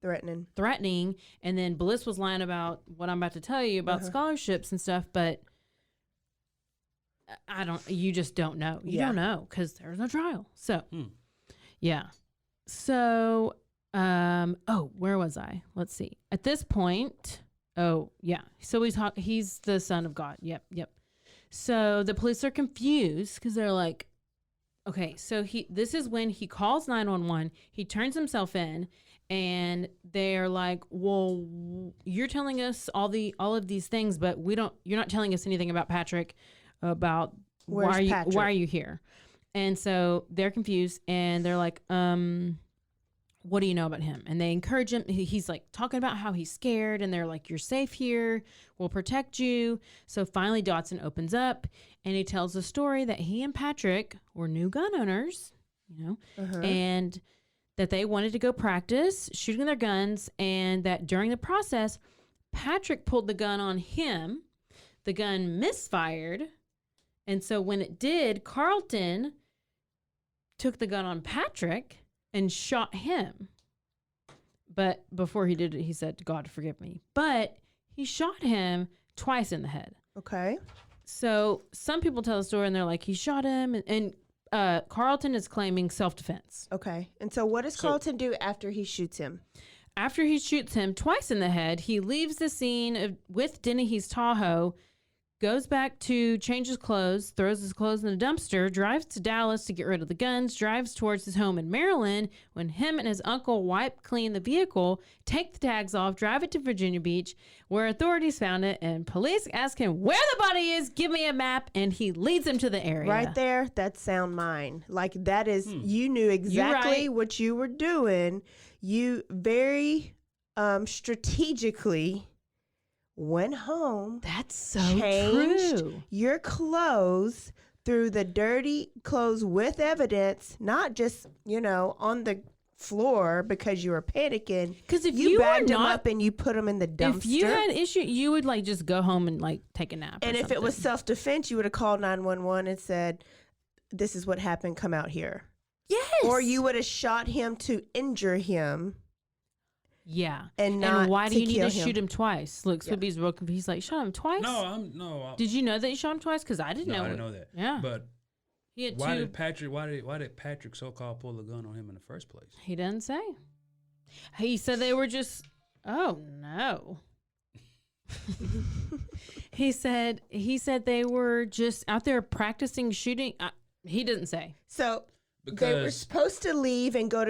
threatening, and then Bliss was lying about what I'm about to tell you about scholarships and stuff. But you just don't know. You don't know because there's no trial. So yeah. So where was I? Let's see. At this point, so he's the Son of God. Yep. So the police are confused because they're like, okay, so this is when he calls 911, he turns himself in, and they're like, well, you're telling us all of these things, but you're not telling us anything about Patrick, about why are you here? And so they're confused, and they're like, what do you know about him? And they encourage him. He's talking about how he's scared, and they're like, you're safe here. We'll protect you. So finally Dodson opens up, and he tells the story that he and Patrick were new gun owners, and that they wanted to go practice shooting their guns, and that during the process, Patrick pulled the gun on him. The gun misfired. And so when it did, Carlton took the gun on Patrick and shot him. But before he did it, he said, God forgive me. But he shot him twice in the head. Okay. So some people tell the story and they're like, he shot him. And Carlton is claiming self-defense. Okay. And so what does Carlton do after he shoots him? After he shoots him twice in the head, he leaves the scene with Dennehey's Tahoe, goes back to change his clothes, throws his clothes in a dumpster, drives to Dallas to get rid of the guns, drives towards his home in Maryland. When him and his uncle wipe clean the vehicle, take the tags off, drive it to Virginia Beach, where authorities found it, and police ask him where the body is, give me a map, and he leads them to the area. Right there, that's sound mind. Like that is, you knew exactly what you were doing. You very strategically went home. That's so changed true. Your clothes, threw the dirty clothes with evidence, not just, on the floor because you were panicking. Because if you you bagged were them not, up and you put them in the dumpster. If you had issue, you would like just go home and like take a nap. And or if it was something. self-defense, you would have called 911 and said, this is what happened, come out here. Yes. Or you would have shot him to injure him. Yeah. And why do you need to him. shoot him twice? Look, Swippy's real confused. He's like, shot him twice? No. Did you know that you shot him twice? Because I didn't know. I didn't know that. Yeah. But he had why two. did Patrick so-called pull the gun on him in the first place? He didn't say. He said they were just, oh no. He said they were just out there practicing shooting. He didn't say. So they were supposed to leave and go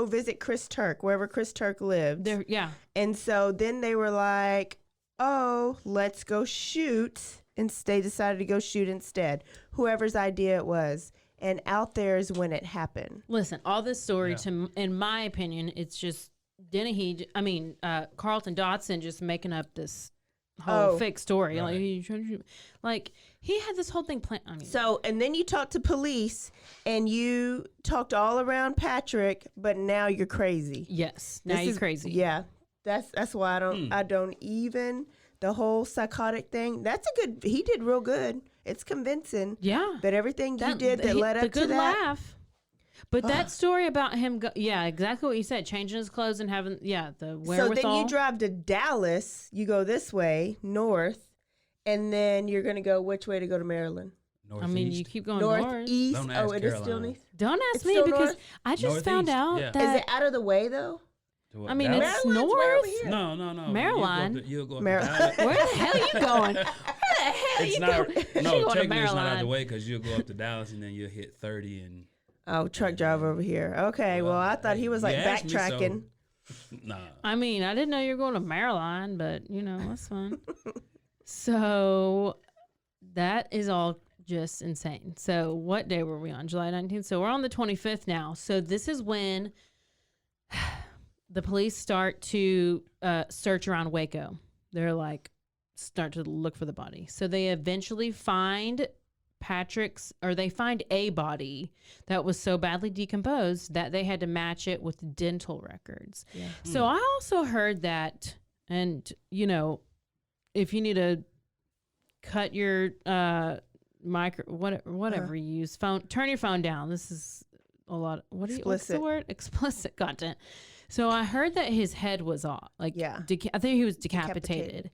visit Chris Turk, wherever Chris Turk lived. Yeah. And so then they were like, oh, let's go shoot. And they decided to go shoot instead. Whoever's idea it was. And out there is when it happened. Listen, all this story, in my opinion, it's just Carlton Dotson just making up this whole fake story. Right. Like he had this whole thing planned. So, and then you talked to police and you talked all around Patrick, but now you're crazy. Yes. Now you're crazy. Yeah. That's why I don't even, the whole psychotic thing. He did real good. It's convincing. Yeah. But everything you did that led up to that. Laugh. But that story about him, exactly what you said, changing his clothes and having, the wherewithal. So then you drive to Dallas, you go this way, north, and then you're going to go which way to go to Maryland? Northeast. I mean, you keep going north. Northeast. Don't ask it is still north? Don't ask It's me still because north? I just found out that. Is it out of the way, though? I mean, Dallas? it's north. No. Maryland. You'll go up to Maryland. Dallas. Where the hell are you going? Where the hell are you going? No, technically it's not out of the way because you'll go up to Dallas and then you'll hit 30 and. Oh, truck driver over here. Okay, well I thought he was like backtracking. Nah. I mean, I didn't know you were going to Maryland, but that's fine. So that is all just insane. So what day were we on? July 19th. So we're on the 25th now. So this is when the police start to search around Waco. They're like, start to look for the body. So they eventually find they find a body that was so badly decomposed that they had to match it with dental records. Yeah. So I also heard that, and if you need to cut your whatever you use, turn your phone down. This is a lot. What's the word? Explicit content. So I heard that his head was off. I think he was decapitated.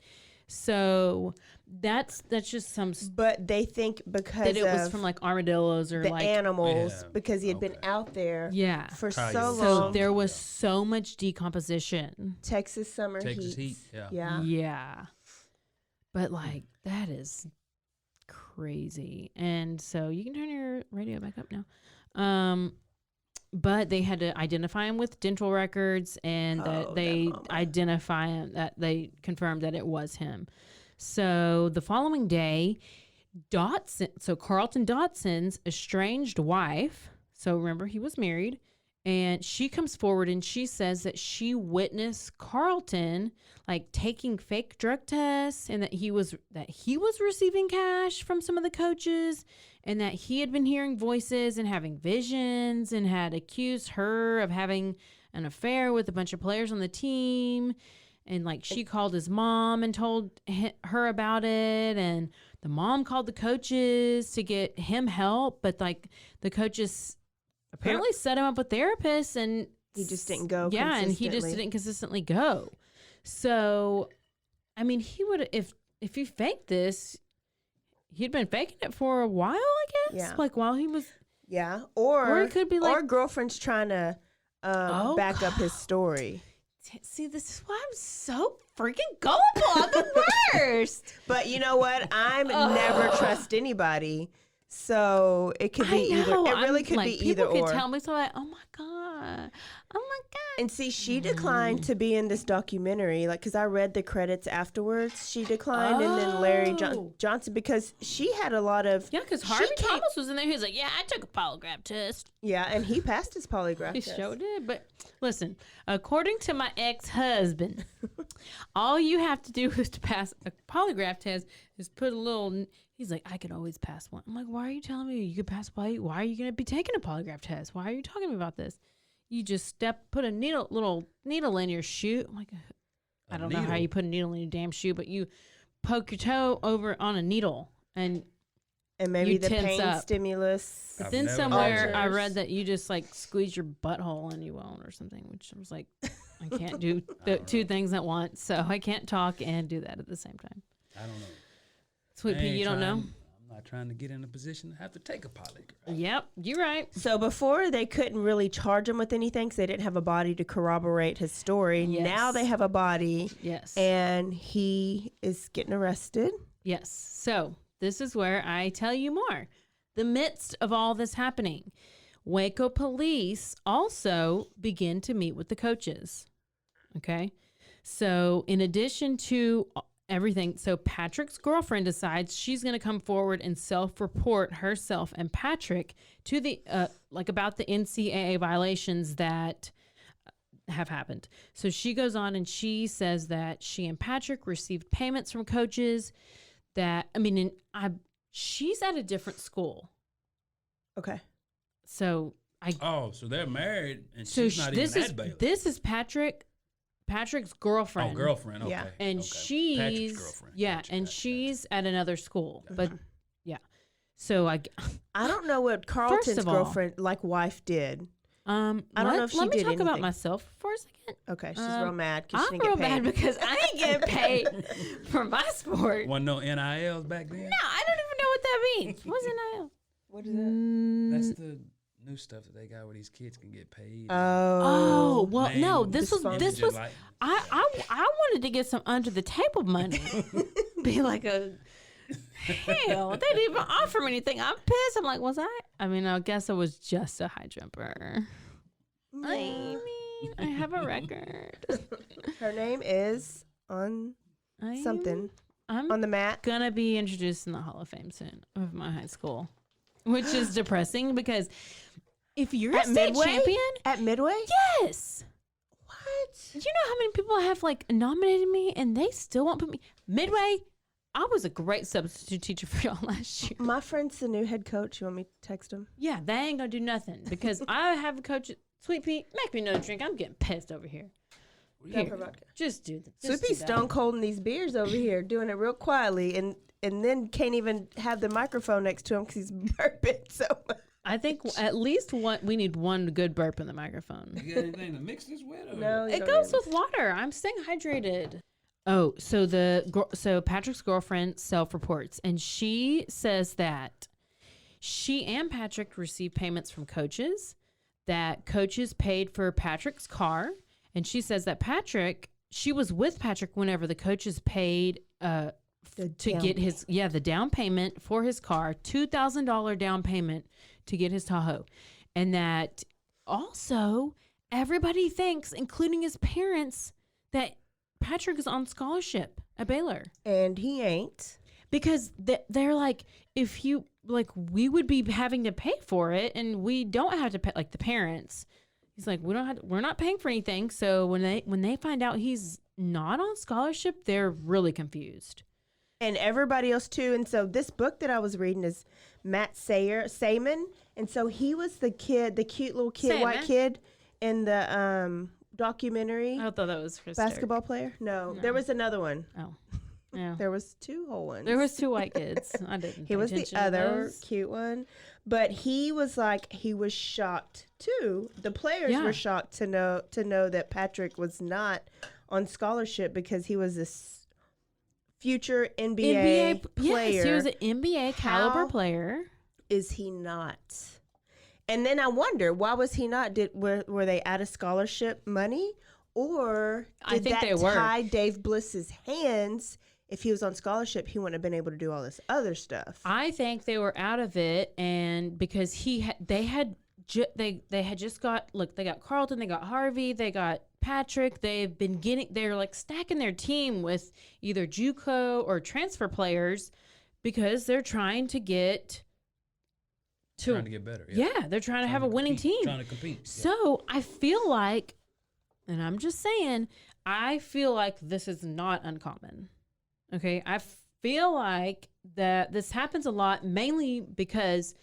So that's just some. But they think because that it was from like armadillos or the like animals because he had been out there for so long. So there was so much decomposition. Texas summer heat. Yeah. But like that is crazy. And so you can turn your radio back up now. But they had to identify him with dental records, and that they identify him, that they confirmed that it was him. So the following day, Carlton Dotson's estranged wife, so remember he was married, and she comes forward and she says that she witnessed Carlton like taking fake drug tests, and that he was receiving cash from some of the coaches, and that he had been hearing voices and having visions and had accused her of having an affair with a bunch of players on the team. And like she called his mom and told her about it, and the mom called the coaches to get him help, but like the coaches apparently set him up with therapists, and He just didn't go. Yeah, and he just didn't consistently go. So, I mean, he would if he faked this, he'd been faking it for a while, I guess. Yeah. Like while he was. Yeah, or it could be like, or girlfriend's trying to back up his story. See, this is why I'm so freaking gullible. I'm the worst. But you know what? I'm never trust anybody. So it could be either. It really could be either or. People could tell me so like, oh my god. And see, she declined to be in this documentary, like, because I read the credits afterwards. She declined, and then Larry Johnson, because she had a lot of. Yeah, because Harvey Thomas was in there. He was like, yeah, I took a polygraph test. Yeah, and he passed his polygraph test. He sure did. But listen, according to my ex-husband, all you have to do is to pass a polygraph test is put a little. He's like, I could always pass one. I'm like, why are you telling me you could pass why are you going to be taking a polygraph test? Why are you talking to me about this? You just put a little needle in your shoe. I'm like, I don't know how you put a needle in your damn shoe, but you poke your toe over on a needle and maybe the pain stimulus. But then somewhere I read that you just like squeeze your butthole and you won't or something, which I was like, I can't do two things at once, so I can't talk and do that at the same time. I don't know. Sweet Pea, you don't know? I'm not trying to get in a position to have to take a polygraph. Yep, you're right. So before they couldn't really charge him with anything because they didn't have a body to corroborate his story. Yes. Now they have a body. Yes. And he is getting arrested. Yes. So this is where I tell you more. The midst of all this happening, Waco police also begin to meet with the coaches. Okay. So in addition to everything, so Patrick's girlfriend decides she's going to come forward and self-report herself and Patrick to the about the NCAA violations that have happened. So she goes on and she says that she and Patrick received payments from coaches that she's at a different school. Okay. So so they're married and she's not even at Baylor. This is Patrick's girlfriend. Oh, girlfriend. Okay. Yeah. And she's Patrick's girlfriend. Yeah, Gotcha, and she's at another school. But yeah. So I don't know what Carlton's girlfriend wife did. I don't know if she did anything. Let me talk about myself for a second. Okay, she's real mad because she I'm didn't real get paid. mad because I didn't get paid for my sport. Wasn't no NILs back then? No, I don't even know what that means. What's NIL? What is that? That's the new stuff that they got where these kids can get paid. Oh, well, no, this was I wanted to get some under the table money. Be like hell, they didn't even offer me anything. I'm pissed. I'm like, I guess I was just a high jumper. I mean, I have a record. Her name is on something. I'm on the mat. Gonna be introduced in the Hall of Fame soon of my high school, which is depressing because if you're a state champion at Midway, yes. What? You know how many people have nominated me and they still won't put me Midway? I was a great substitute teacher for y'all last year. My friend's the new head coach. You want me to text him? Yeah, they ain't gonna do nothing because I have a coach. Sweet Pea, make me another drink. I'm getting pissed over here. Just do that. Sweet Pea's stone cold in these beers over here, doing it real quietly, and then can't even have the microphone next to him because he's burping so much. I think at least we need one good burp in the microphone. You got anything to mix this with? No, it goes with water. I'm staying hydrated. Oh, so Patrick's girlfriend self-reports, and she says that she and Patrick received payments from coaches, that coaches paid for Patrick's car, and she says that she was with Patrick whenever the coaches paid the down payment for his car, $2,000 down payment to get his Tahoe, and that also everybody thinks, including his parents, that Patrick is on scholarship at Baylor. And he ain't. Because they're like, if you, we would be having to pay for it, and we don't have to pay, the parents. He's like, we're not paying for anything. So when they find out he's not on scholarship, they're really confused. And everybody else too. And so this book that I was reading is Matt Saman. And so he was the cute little kid, white kid in the documentary. I thought that was Chris basketball player. No, there was another one. Oh, Yeah. There was 2 whole ones. There was 2 white kids. I didn't. He was the other cute one, but he was shocked too. The players were shocked to know that Patrick was not on scholarship because he was this future NBA player. Yes, he was an NBA caliber player. Is he not? And then I wonder, why was he not? Were they out of scholarship money, or did that tie Dave Bliss's hands? If he was on scholarship, he wouldn't have been able to do all this other stuff. I think they were out of it, and because they had just got, look, they got Carlton, they got Harvey, they got Patrick. They're like stacking their team with either JUCO or transfer players because they're trying to get better. Yeah, they're trying to have a winning team. Trying to compete. So I feel like, and I'm just saying, I feel like this is not uncommon. Okay, I feel like that this happens a lot, mainly because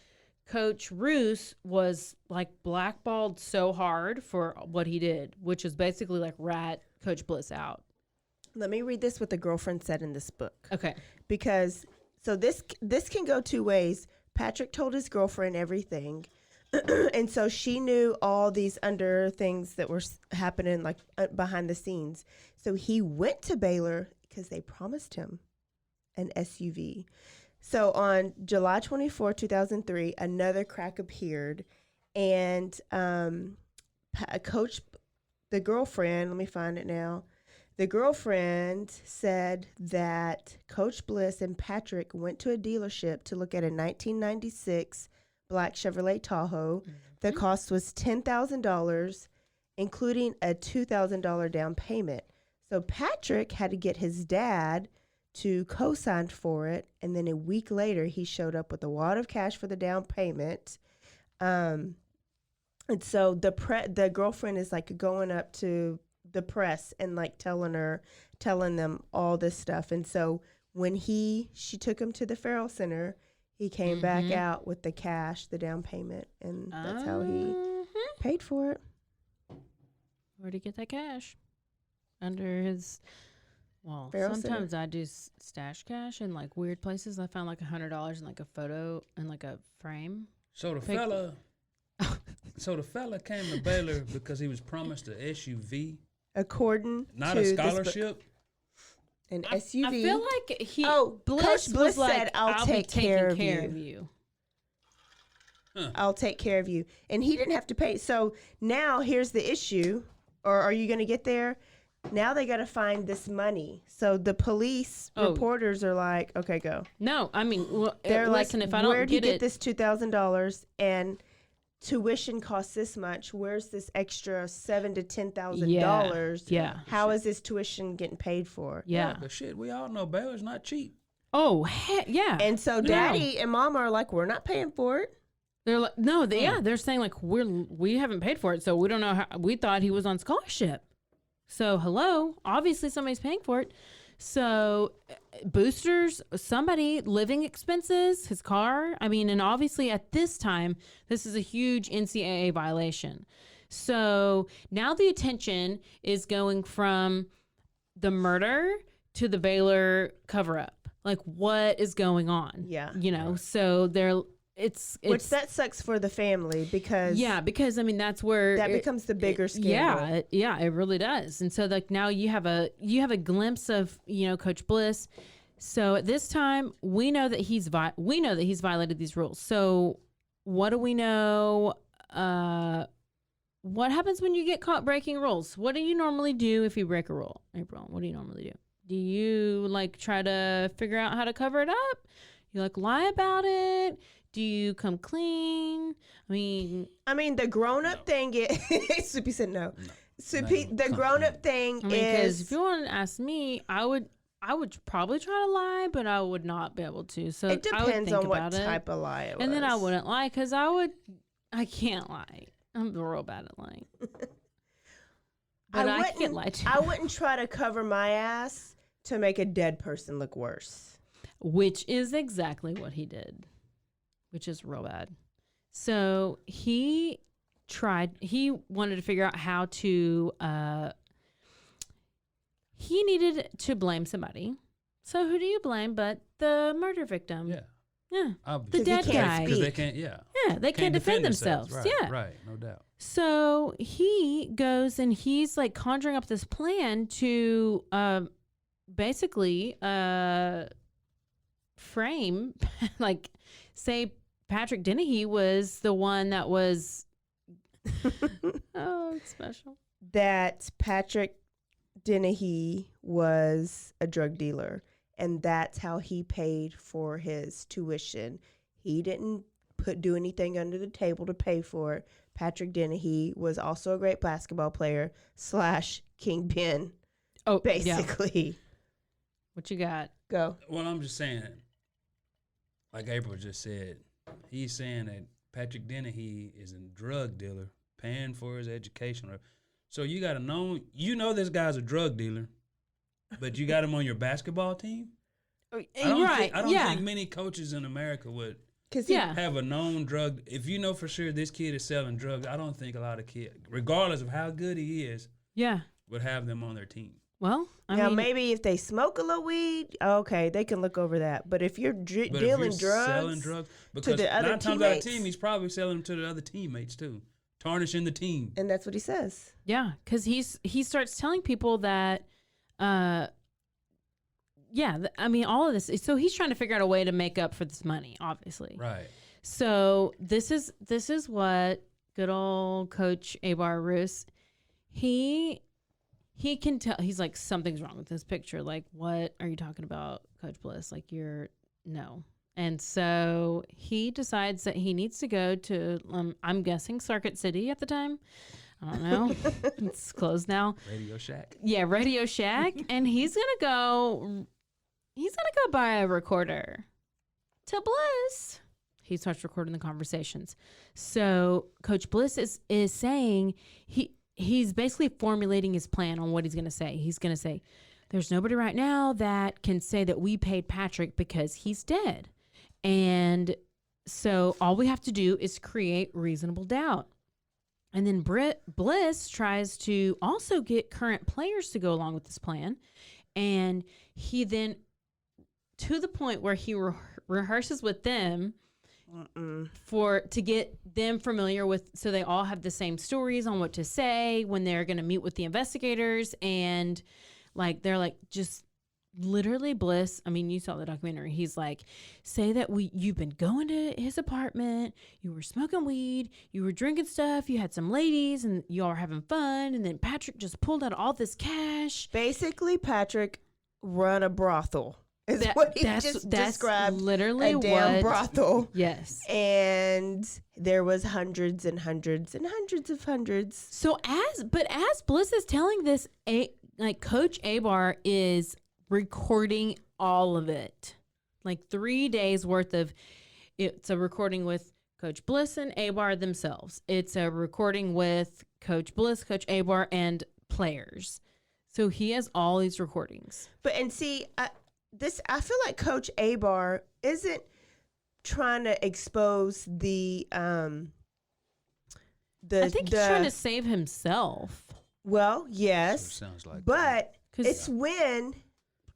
Coach Roos was like blackballed so hard for what he did, which is basically like rat Coach Bliss out. Let me read this what the girlfriend said in this book. Okay. Because this can go 2 ways. Patrick told his girlfriend everything. And so she knew all these under things that were happening like behind the scenes. So he went to Baylor because they promised him an SUV. So on July 24, 2003, another crack appeared, and the girlfriend, let me find it now. The girlfriend said that Coach Bliss and Patrick went to a dealership to look at a 1996 black Chevrolet Tahoe. Mm-hmm. The cost was $10,000, including a $2,000 down payment. So Patrick had to get his dad to co-sign for it, and then a week later he showed up with a wad of cash for the down payment. And so the girlfriend is like going up to the press and like telling them all this stuff. And so when she took him to the Farrell Center, he came back out with the cash, the down payment, and that's how he paid for it. Where'd he get that cash? Under his, well, Farrell sometimes Center. I do stash cash in like weird places. I found like $100 in like a photo and like a frame. So the fella came to Baylor because he was promised a SUV. According not to a scholarship. An SUV. I feel like Coach Bliss said, "I'll take care of you. Huh. I'll take care of you," and he didn't have to pay. So now here's the issue, or are you going to get there? Now they got to find this money. So the police reporters are like, "Okay, go." No, I mean, they're listen, like, if I don't "Where'd you get get this $2,000 and tuition costs this much? Where's this extra $7,000 to $10,000? Yeah. How is this tuition getting paid for?" Yeah. But shit, we all know Baylor's not cheap. Oh, yeah. And so Daddy and Mom are like, "We're not paying for it." They're like, no, they're saying like we haven't paid for it, so we don't know how. We thought he was on scholarship. So hello, obviously somebody's paying for it. So boosters, somebody, living expenses, his car. I mean, and obviously at this time, this is a huge NCAA violation. So now the attention is going from the murder to the Baylor cover up. Like, what is going on? Yeah. You know, so they're, it's which that sucks for the family because I mean that's where that becomes the bigger scandal. Yeah, it really does. And so like now you have a glimpse of, you know, Coach Bliss. So at this time we know that he's violated these rules. So what do we know? What happens when you get caught breaking rules? What do you normally do if you break a rule? April, what do you normally do? Do you like try to figure out how to cover it up? You like lie about it? Do you come clean? I mean, the grown-up thing is... Soupy said no. Soupy, the grown-up thing is... Because if you want to ask me, I would probably try to lie, but I would not be able to. So it depends on what type of lie it was. And then I wouldn't lie because I can't lie. I'm real bad at lying. But I can't lie to. I wouldn't try to cover my ass to make a dead person look worse. Which is exactly what he did. Which is real bad. So he wanted to figure out how to, he needed to blame somebody. So who do you blame but the murder victim? Yeah. Yeah. Obviously. The dead guy. Because they can't, yeah. Yeah, they can't defend themselves. Right, yeah. right, no doubt. So he goes and he's like conjuring up this plan to basically frame, like say Patrick Dennehy was the one that was, oh, it's special. That Patrick Dennehy was a drug dealer, and that's how he paid for his tuition. He didn't do anything under the table to pay for it. Patrick Dennehy was also a great basketball player / kingpin. Oh, basically. Yeah. What you got? Go. Well, I'm just saying, like April just said, he's saying that Patrick Dennehy is a drug dealer paying for his education. So you got to know, this guy's a drug dealer, but you got him on your basketball team? I don't think many coaches in America would have a known drug. If you know for sure this kid is selling drugs, I don't think a lot of kids, regardless of how good he is, would have them on their team. Well, I mean, maybe maybe if they smoke a little weed, okay, they can look over that. But if you're dealing drugs, selling drugs, because to the other 9 times teammates, out of 10, he's probably selling them to the other teammates too, tarnishing the team. And that's what he says. Yeah, because he starts telling people that, all of this. So he's trying to figure out a way to make up for this money, obviously. Right. So this is what good old Coach Abar Roos, he can tell. He's like, something's wrong with this picture. Like, what are you talking about, Coach Bliss? Like, no. And so he decides that he needs to go to, I'm guessing Circuit City at the time. I don't know. It's closed now. Radio Shack. Yeah, Radio Shack. And he's going to go buy a recorder to Bliss. He starts recording the conversations. So Coach Bliss is saying he's basically formulating his plan on what he's going to say. He's going to say, there's nobody right now that can say that we paid Patrick because he's dead. And so all we have to do is create reasonable doubt. And then Bliss tries to also get current players to go along with this plan. And he then, to the point where he rehearses with them to get them familiar with, so they all have the same stories on what to say when they're going to meet with the investigators. And like, they're like, just literally Bliss. I mean, you saw the documentary. He's like, say that you've been going to his apartment, you were smoking weed, you were drinking stuff, you had some ladies, and you all were having fun. And then Patrick just pulled out all this cash. Basically, Patrick run a brothel. Is what he just described. Literally a damn brothel. Yes. And there was hundreds and hundreds and hundreds of hundreds. So as Bliss is telling this, Coach Abar is recording all of it. Like 3 days worth of, it's a recording with Coach Bliss and Abar themselves. It's a recording with Coach Bliss, Coach Abar, and players. So he has all these recordings. I feel like Coach Abar isn't trying to expose the I think he's trying to save himself. Well, yes. Sounds like but it's when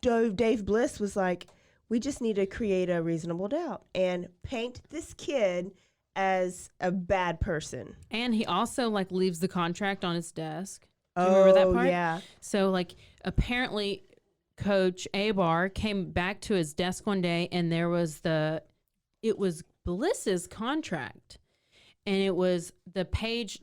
Dave Bliss was like, we just need to create a reasonable doubt and paint this kid as a bad person. And he also leaves the contract on his desk. Do you remember that part? Yeah. So apparently Coach Abar came back to his desk one day, and it was Bliss's contract, and it was the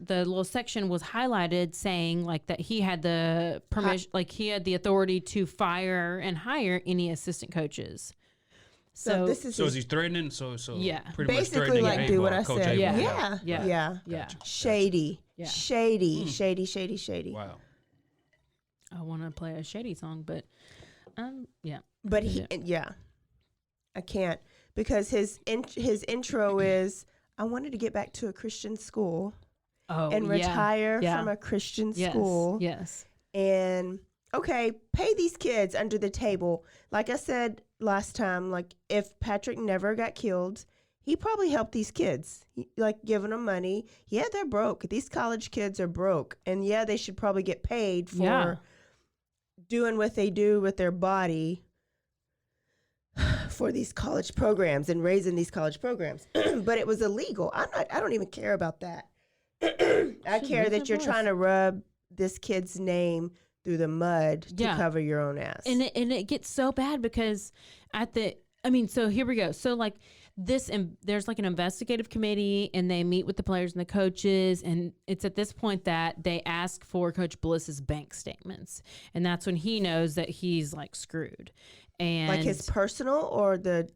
little section was highlighted saying that he had the permission, he had the authority to fire and hire any assistant coaches. So is he threatening? So yeah, pretty basically much threatening do what I Coach said. Abar. Yeah. Gotcha. Shady. Yeah. Shady. Wow. I want to play a shady song, but yeah. But I can't, because his intro is, I wanted to get back to a Christian school and retire from a Christian school. Yes. And okay, pay these kids under the table. Like I said last time, if Patrick never got killed, he probably helped these kids, giving them money. Yeah, they're broke. These college kids are broke. And yeah, they should probably get paid for doing what they do with their body for these college programs and raising these college programs, but it was illegal. I don't even care about that. I care that you're trying to rub this kid's name through the mud to cover your own ass. And it gets so bad because so here we go. So like there's like an investigative committee and they meet with the players and the coaches. And it's at this point that they ask for Coach Bliss's bank statements. And that's when he knows that he's like screwed. And like his personal or the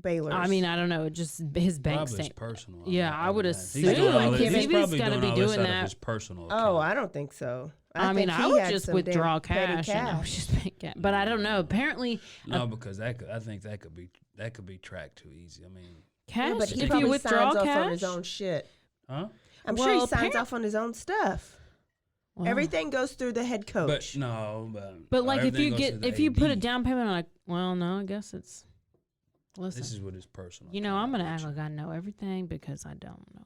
Baylor's? I mean, I don't know, just his bank statement. Personal. Yeah, I would assume. He's He's got to be doing that. His personal account. Oh, I don't think so. I mean, I would just withdraw cash. And I would just make it. But I don't know. Apparently, no, because I think that could be tracked too easy. I mean, cash. Yeah, but he if probably you withdraw signs cash off on his own shit. Huh? I'm sure he signs off on his own stuff. Well, everything goes through the head coach. But like if you put a down payment on no, I guess it's. Listen, this is what his personal. You know, I'm gonna act like I know everything because I don't know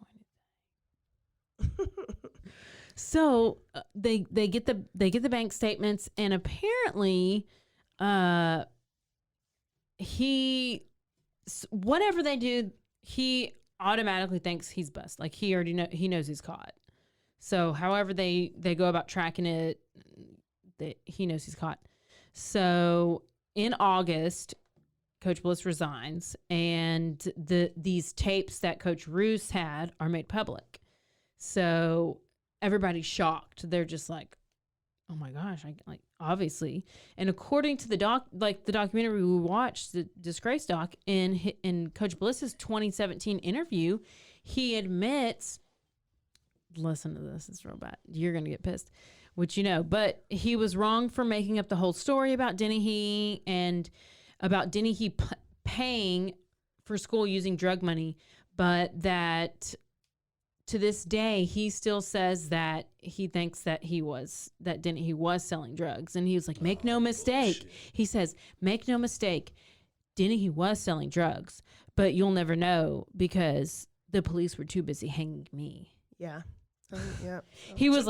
anything. So they get the bank statements, and apparently, whatever they do, he automatically thinks he's bust. Like he knows he's caught. So however they go about tracking it, he knows he's caught. So in August, Coach Bliss resigns, and these tapes that Coach Roos had are made public. So everybody's shocked. They're just like, oh my gosh, obviously. And according to the documentary we watched, the Disgrace doc, in Coach Bliss's 2017 interview, he admits, listen to this, it's real bad. You're going to get pissed, which you know, but he was wrong for making up the whole story about Dennehey and about Dennehey paying for school using drug money, but that to this day, he still says that he thinks that Dennehey was selling drugs. And he was like, make no mistake. Bullshit. He says, make no mistake. Dennehey was selling drugs, but you'll never know because the police were too busy hanging me. Yeah. Yeah. He was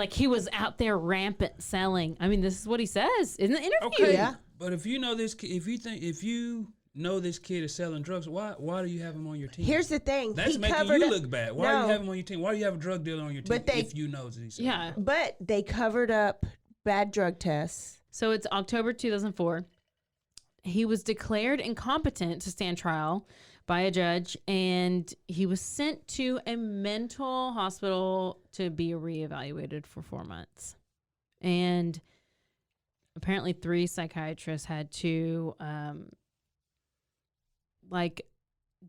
out there rampant selling. I mean, this is what he says in the interview. Okay, yeah. But if you know this, if you know this kid is selling drugs, why do you have him on your team? Here's the thing. That's making you look bad. Why do you have him on your team? Why do you have a drug dealer on your team if you know that he's selling drugs? But they covered up bad drug tests. So it's October 2004. He was declared incompetent to stand trial by a judge, and he was sent to a mental hospital to be reevaluated for 4 months. And apparently 3 psychiatrists had to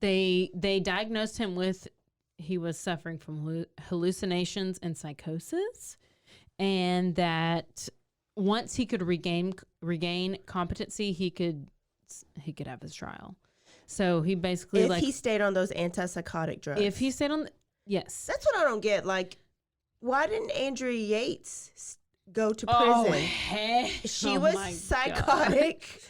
they diagnosed him with, he was suffering from hallucinations and psychosis, and that once he could regain competency, he could have his trial. So he basically if he stayed on those antipsychotic drugs. If he stayed on, yes. That's what I don't get. Like, why didn't Andrea Yates go to prison? Oh, she was psychotic. God.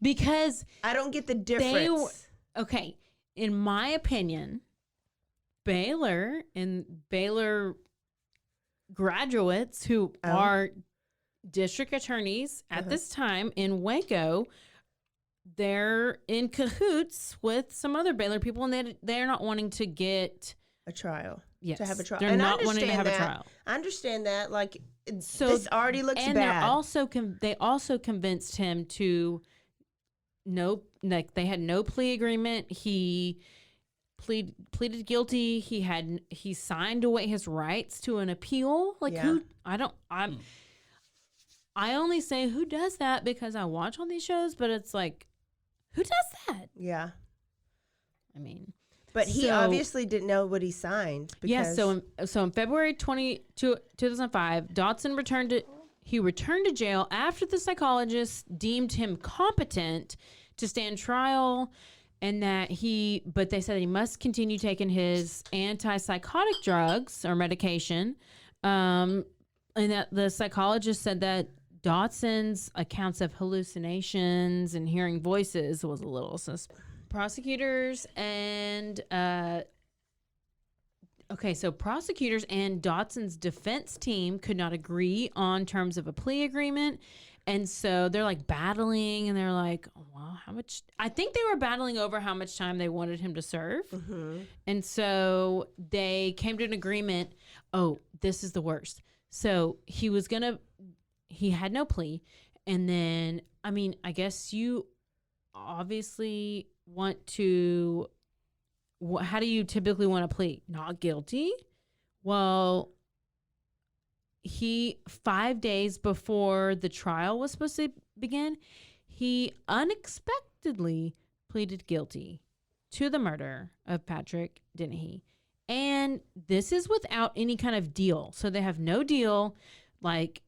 Because I don't get the difference. Okay, in my opinion, Baylor and Baylor graduates who are district attorneys at this time in Waco, they're in cahoots with some other Baylor people, and they're not wanting to get a trial. Yes, to have a trial. They're not wanting to have a trial. I understand that. Like, so this already looks bad. And they also convinced him to they had no plea agreement. He pleaded guilty. He signed away his rights to an appeal. I only say who does that because I watch all these shows, but it's like, who does that? Yeah. I mean, but he obviously didn't know what he signed. Because So in February 2005, Dotson returned to jail after the psychologist deemed him competent to stand trial, and but they said he must continue taking his antipsychotic drugs or medication, and that the psychologist said that Dotson's accounts of hallucinations and hearing voices was a little suspect. Prosecutors and prosecutors and Dotson's defense team could not agree on terms of a plea agreement, And so they're like battling, and they're like, oh, well, how much? I think they were battling over how much time they wanted him to serve. Mm-hmm. And so they came to an agreement. Oh, this is the worst. So he had no plea. And then, I mean, I guess you obviously want to, how do you typically want to plead? Not guilty? Well, 5 days before the trial was supposed to begin, he unexpectedly pleaded guilty to the murder of Patrick Dennehy. And this is without any kind of deal. So they have no deal, like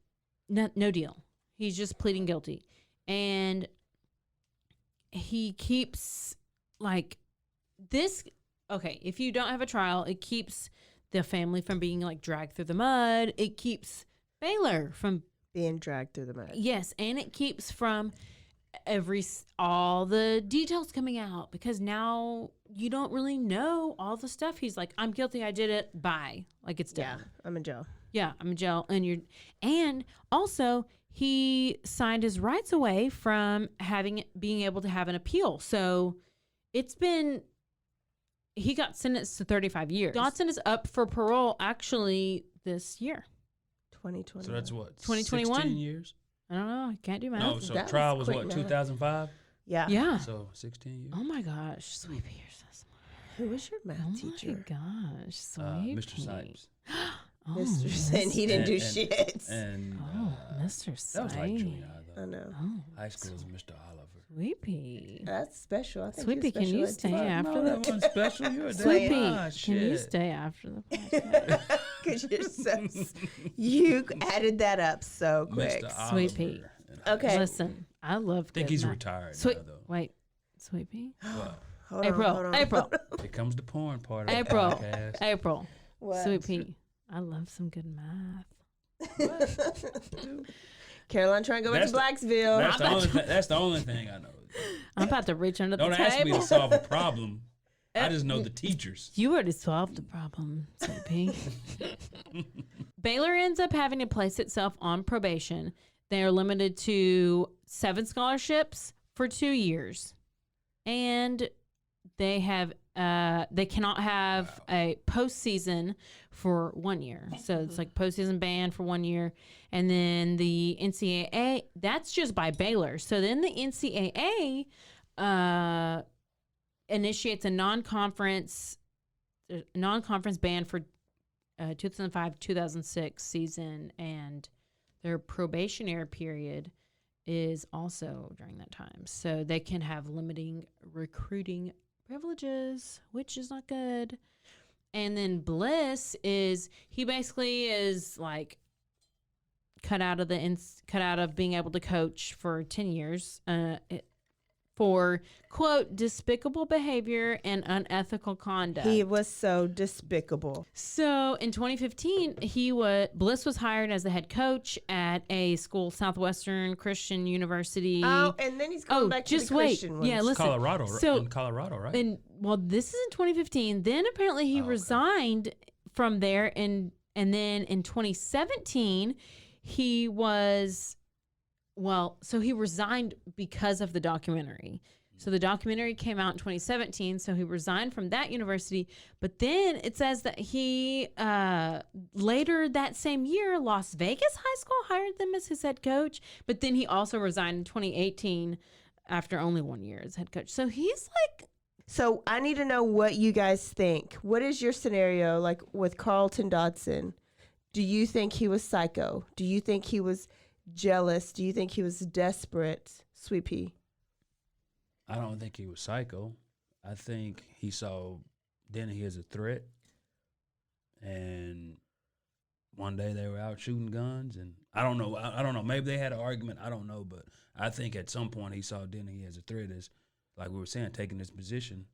no deal. He's just pleading guilty. And he keeps like this. Okay, if you don't have a trial, it keeps the family from being like dragged through the mud. It keeps Baylor from being dragged through the mud. Yes, and it keeps from all the details coming out, because now you don't really know all the stuff. He's like, I'm guilty, I did it, bye. Like, it's done. Yeah, I'm in jail. Yeah, I'm in jail. And also he signed his rights away from being able to have an appeal. So he got sentenced to 35 years. Dotson is up for parole actually this year. 2021. So that's what? 2021. 16 years? I don't know. I can't do math. No, so trial was what, 2005? Yeah. Yeah. So 16 years. Oh my gosh, sweet you're so smart. Who was your math teacher? Oh my gosh, sweet Mr. Sipes. Oh, Mr. Sipes. He didn't do shit. And Mr. Sipes. That was like junior high, though. I know. High school was Mr. Oliver. Sweetie. That's special. I think Sweetie, can you stay after no, the that wasn't special. You're a Sweetie, damn can you stay after the podcast? Because you added that up so quick. Mr. Sweet Pea. Okay. Listen, I love. I think he's retired now, though. Wait, Sweet Pea. What? April. Here comes the porn part of April. the podcast. April. What? Sweet Pea. I love some good math. Caroline trying to go into Blacksville. That's the only thing I know. I'm about to reach under the table. Don't ask me to solve a problem. I just know the teachers. You already solved the problem, Sweet Pea. Baylor ends up having to place itself on probation. They are limited to 7 scholarships for 2 years, and they cannot have a postseason for 1 year. So it's like postseason ban for 1 year. And then the NCAA, that's just by Baylor. So then the NCAA initiates a non-conference ban for 2005-2006 season, and their probationary period is also during that time. So they can have limiting recruiting privileges, which is not good. And then Bliss he basically is like cut out of being able to coach for 10 years for, quote, despicable behavior and unethical conduct. He was so despicable. So in 2015, Bliss was hired as the head coach at a school, Southwestern Christian University. Oh, and then he's going back to the Christian ones. Yeah, listen. Colorado, right? And this is in 2015. Then apparently he resigned from there, and then in 2017 he resigned because of the documentary. So the documentary came out in 2017, so he resigned from that university. But then it says that he, later that same year, Las Vegas High School hired them as his head coach. But then he also resigned in 2018 after only 1 year as head coach. So he's like... So I need to know what you guys think. What is your scenario, like, with Carlton Dotson? Do you think he was psycho? Do you think he was jealous? Do you think he was desperate? Sweet Pea. I don't think he was psycho. I think he saw Dennehey as a threat, and one day they were out shooting guns, and I don't know. Maybe they had an argument. I don't know, but I think at some point he saw Dennehey as a threat, as like we were saying, taking this position,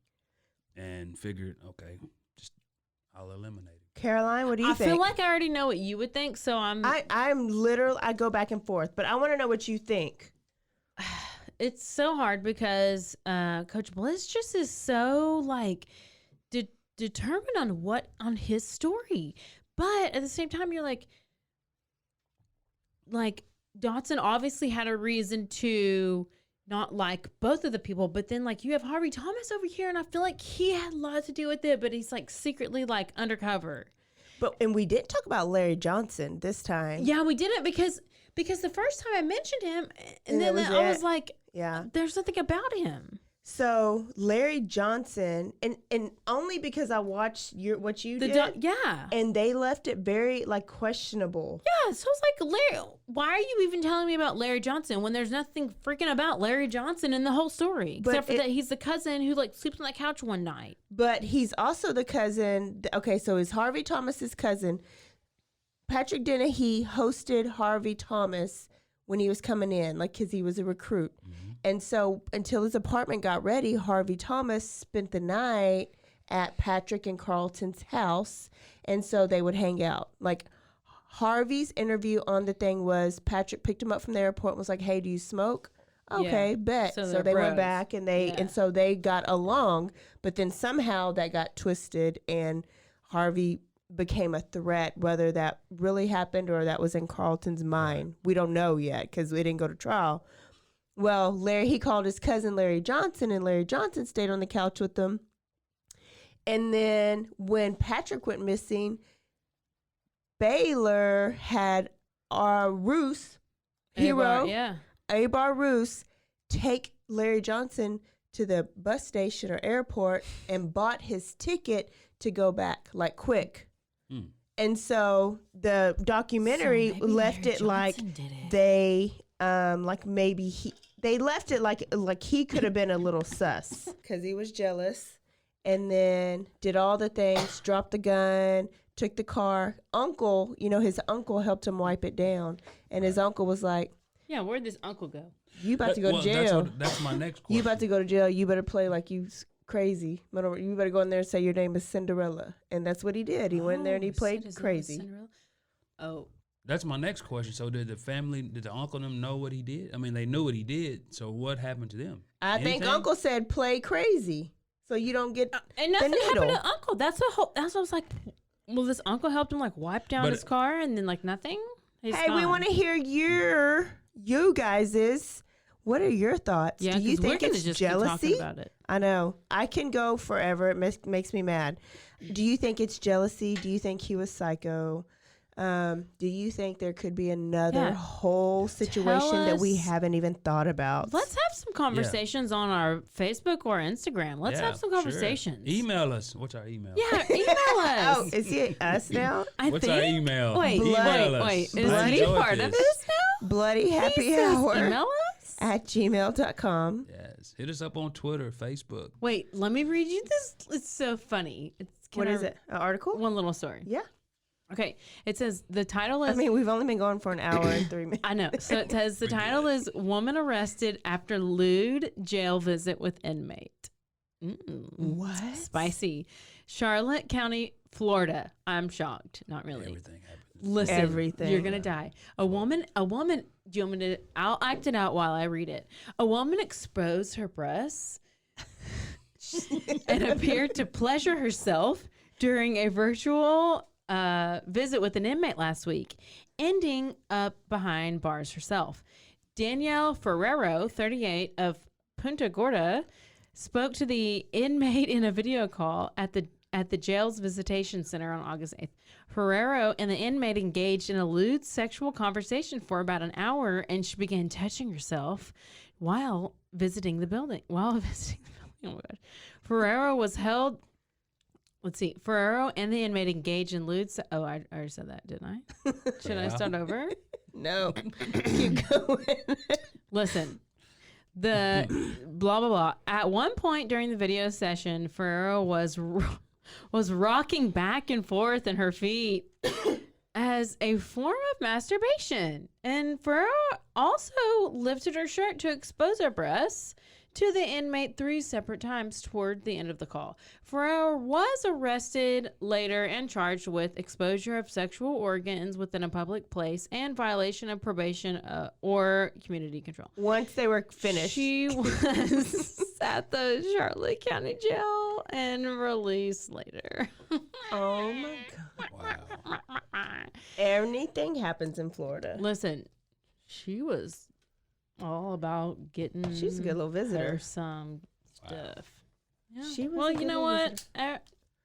and figured, okay, I'll eliminate him. Caroline, what do you think? I feel like I already know what you would think, so I go back and forth, but I want to know what you think. It's so hard because Coach Bliss just is so like determined on his story, but at the same time you're like Dotson obviously had a reason to not like both of the people, but then like you have Harvey Thomas over here, and I feel like he had a lot to do with it, but he's like secretly like undercover. And we didn't talk about Larry Johnson this time. Yeah, we didn't because the first time I mentioned him, and then I was like, yeah, there's nothing about him. So Larry Johnson, and only because I watched what you did, yeah, and they left it very like questionable. Yeah, so it's like, Larry, why are you even telling me about Larry Johnson when there's nothing freaking about Larry Johnson in the whole story, except for that he's the cousin who like sleeps on the couch one night. But he's also the cousin. Okay, so is Harvey Thomas's cousin. Patrick Dennehy hosted Harvey Thomas when he was coming in, like, because he was a recruit. And so until his apartment got ready, Harvey Thomas spent the night at Patrick and Carlton's house. And so they would hang out. Like, Harvey's interview on the thing was Patrick picked him up from the airport and was like, hey, do you smoke? Okay, bet. So they went back and and so they got along. But then somehow that got twisted and Harvey became a threat, whether that really happened or that was in Carlton's mind. We don't know yet because we didn't go to trial. Well, he called his cousin Larry Johnson, and Larry Johnson stayed on the couch with them. And then when Patrick went missing, Baylor had our Roos, Abar Roos, take Larry Johnson to the bus station or airport and bought his ticket to go back, like, quick. And so the documentary left it like they, like maybe they left it like he could have been a little sus because he was jealous, and then did all the things, dropped the gun, took the car. Uncle, his uncle helped him wipe it down, and his uncle was like, yeah, where'd this uncle go? You about to go to jail. That's my next question. You about to go to jail. You better play like you crazy. You better go in there and say your name is Cinderella. And that's what he did. He went in there and he played crazy. Oh. That's my next question. So did the uncle and them know what he did? I mean, they knew what he did. So what happened to them? I think Uncle said play crazy so you don't get and nothing the needle. happened to Uncle. That's what I was like, well, this uncle helped him like wipe down his car and then like nothing? We want to hear you guys'. What are your thoughts? Yeah, do you think it's just jealousy? About it. I know. I can go forever. It makes me mad. Do you think it's jealousy? Do you think he was psycho? Do you think there could be another whole situation that we haven't even thought about? Let's have some conversations on our Facebook or Instagram. Let's have some conversations. Sure. Email us. What's our email? Yeah, email us. Oh, is it us now? What's our email? Wait, is he part of this now? Bloody Happy Hour. Email us at gmail.com. Yes. Hit us up on Twitter, Facebook. Wait, let me read you this. It's so funny. What is it? An article? One little story. Yeah. Okay. It says the title is... I mean, we've only been going for an hour and 3 minutes. I know. So it says the title is Woman Arrested After Lewd Jail Visit with Inmate. What? Spicy. Charlotte County, Florida. I'm shocked. Not really. Everything happens. Listen, everything. You're going to die. A woman, do you want me to, I'll act it out while I read it. A woman exposed her breasts and appeared to pleasure herself during a virtual visit with an inmate last week, ending up behind bars herself. Danielle Ferrero, 38, of Punta Gorda, spoke to the inmate in a video call at the jail's visitation center on August 8th. Ferrero and the inmate engaged in a lewd sexual conversation for about an hour, and she began touching herself while visiting the building. Oh my God. Ferrero was held. Let's see. Ferrero and the inmate engaged in lewd. I already said that, didn't I? Should I start over? No. Keep going. Listen. The blah, blah, blah. At one point during the video session, Ferrero was rocking back and forth in her feet as a form of masturbation. And Ferrero also lifted her shirt to expose her breasts to the inmate 3 separate times toward the end of the call. Ferrero was arrested later and charged with exposure of sexual organs within a public place and violation of probation or community control. Once they were finished. She was at the Charlotte County Jail and released later. Oh my God. Wow. Anything happens in Florida. Listen, she was all about getting. She's a good little visitor. her some stuff. Yeah. She was well, a you good know little what?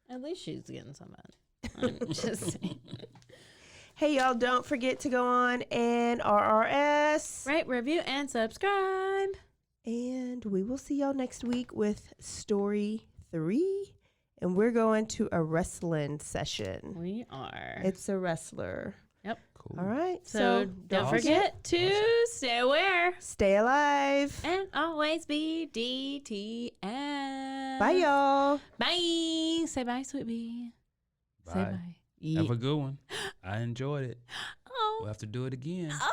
At least she's getting some of it. I'm just saying. Hey, y'all, don't forget to go on and RRS. Rate, review, and subscribe. And we will see y'all next week with story 3. And we're going to a wrestling session. We are. It's a wrestler. Yep. Cool. All right. So don't forget to stay aware. Stay alive. And always be DTF. Bye, y'all. Bye. Say bye, sweet bee. Bye. Say bye. Have a good one. I enjoyed it. Oh. We'll have to do it again. Oh,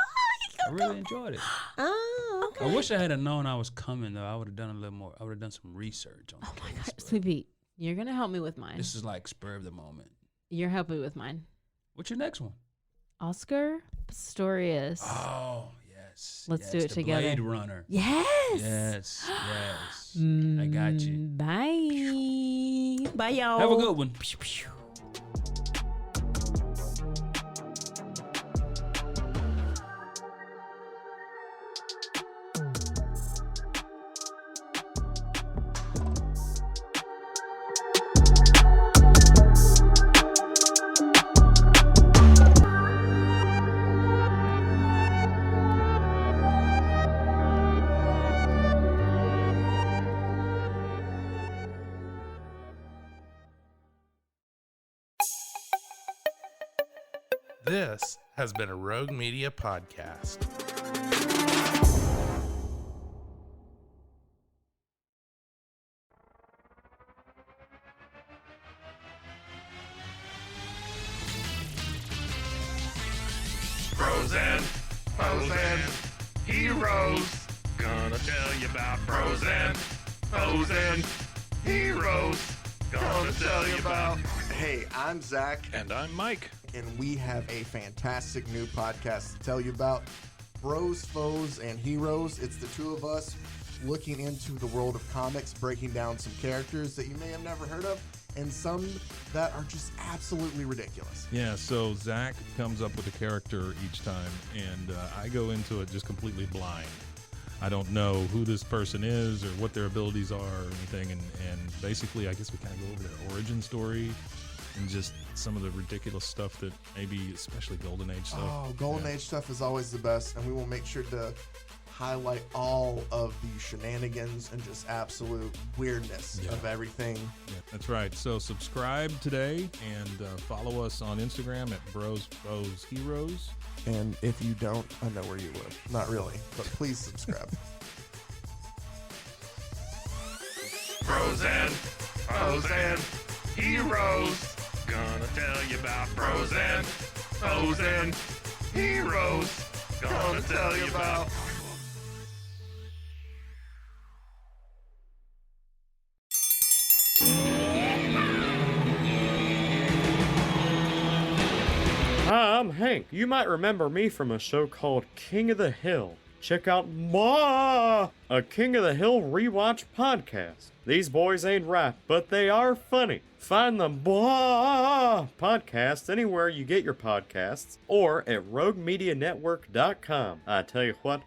I really enjoyed it. Oh, I wish I had known I was coming, though. I would have done a little more. I would have done some research on the case. God, sweet bee. You're going to help me with mine. This is like spur of the moment. You're helping me with mine. What's your next one? Oscar Pistorius. Oh, yes. Let's do it the together. Blade Runner. Yes. Yes. Yes. I got you. Bye. Bye, y'all. Have a good one. This has been a Rogue Media podcast. Frozen, Frozen, heroes. Gonna tell you about Frozen, Frozen, heroes. Gonna tell you about. Hey, I'm Zach. And I'm Mike. And we have a fantastic new podcast to tell you about. Bros, Foes, and Heroes. It's the two of us looking into the world of comics, breaking down some characters that you may have never heard of, and some that are just absolutely ridiculous. Yeah, so Zach comes up with a character each time, and I go into it just completely blind. I don't know who this person is or what their abilities are or anything, and basically I guess we kind of go over their origin story and just some of the ridiculous stuff that maybe, especially Golden Age stuff. Oh, Golden Age stuff is always the best, and we will make sure to highlight all of the shenanigans and just absolute weirdness of everything. Yeah, that's right. So subscribe today and follow us on Instagram at Bros, Foes, Heroes. And if you don't, I know where you live. Not really, but please subscribe. Frozen, Frozen, heroes. Gonna tell you about Frozen, Frozen, heroes. Gonna tell you about. Hi, I'm Hank. You might remember me from a show called King of the Hill. Check out a King of the Hill rewatch podcast. These boys ain't rap, but they are funny. Find the podcast anywhere you get your podcasts or at roguemedianetwork.com. I tell you what.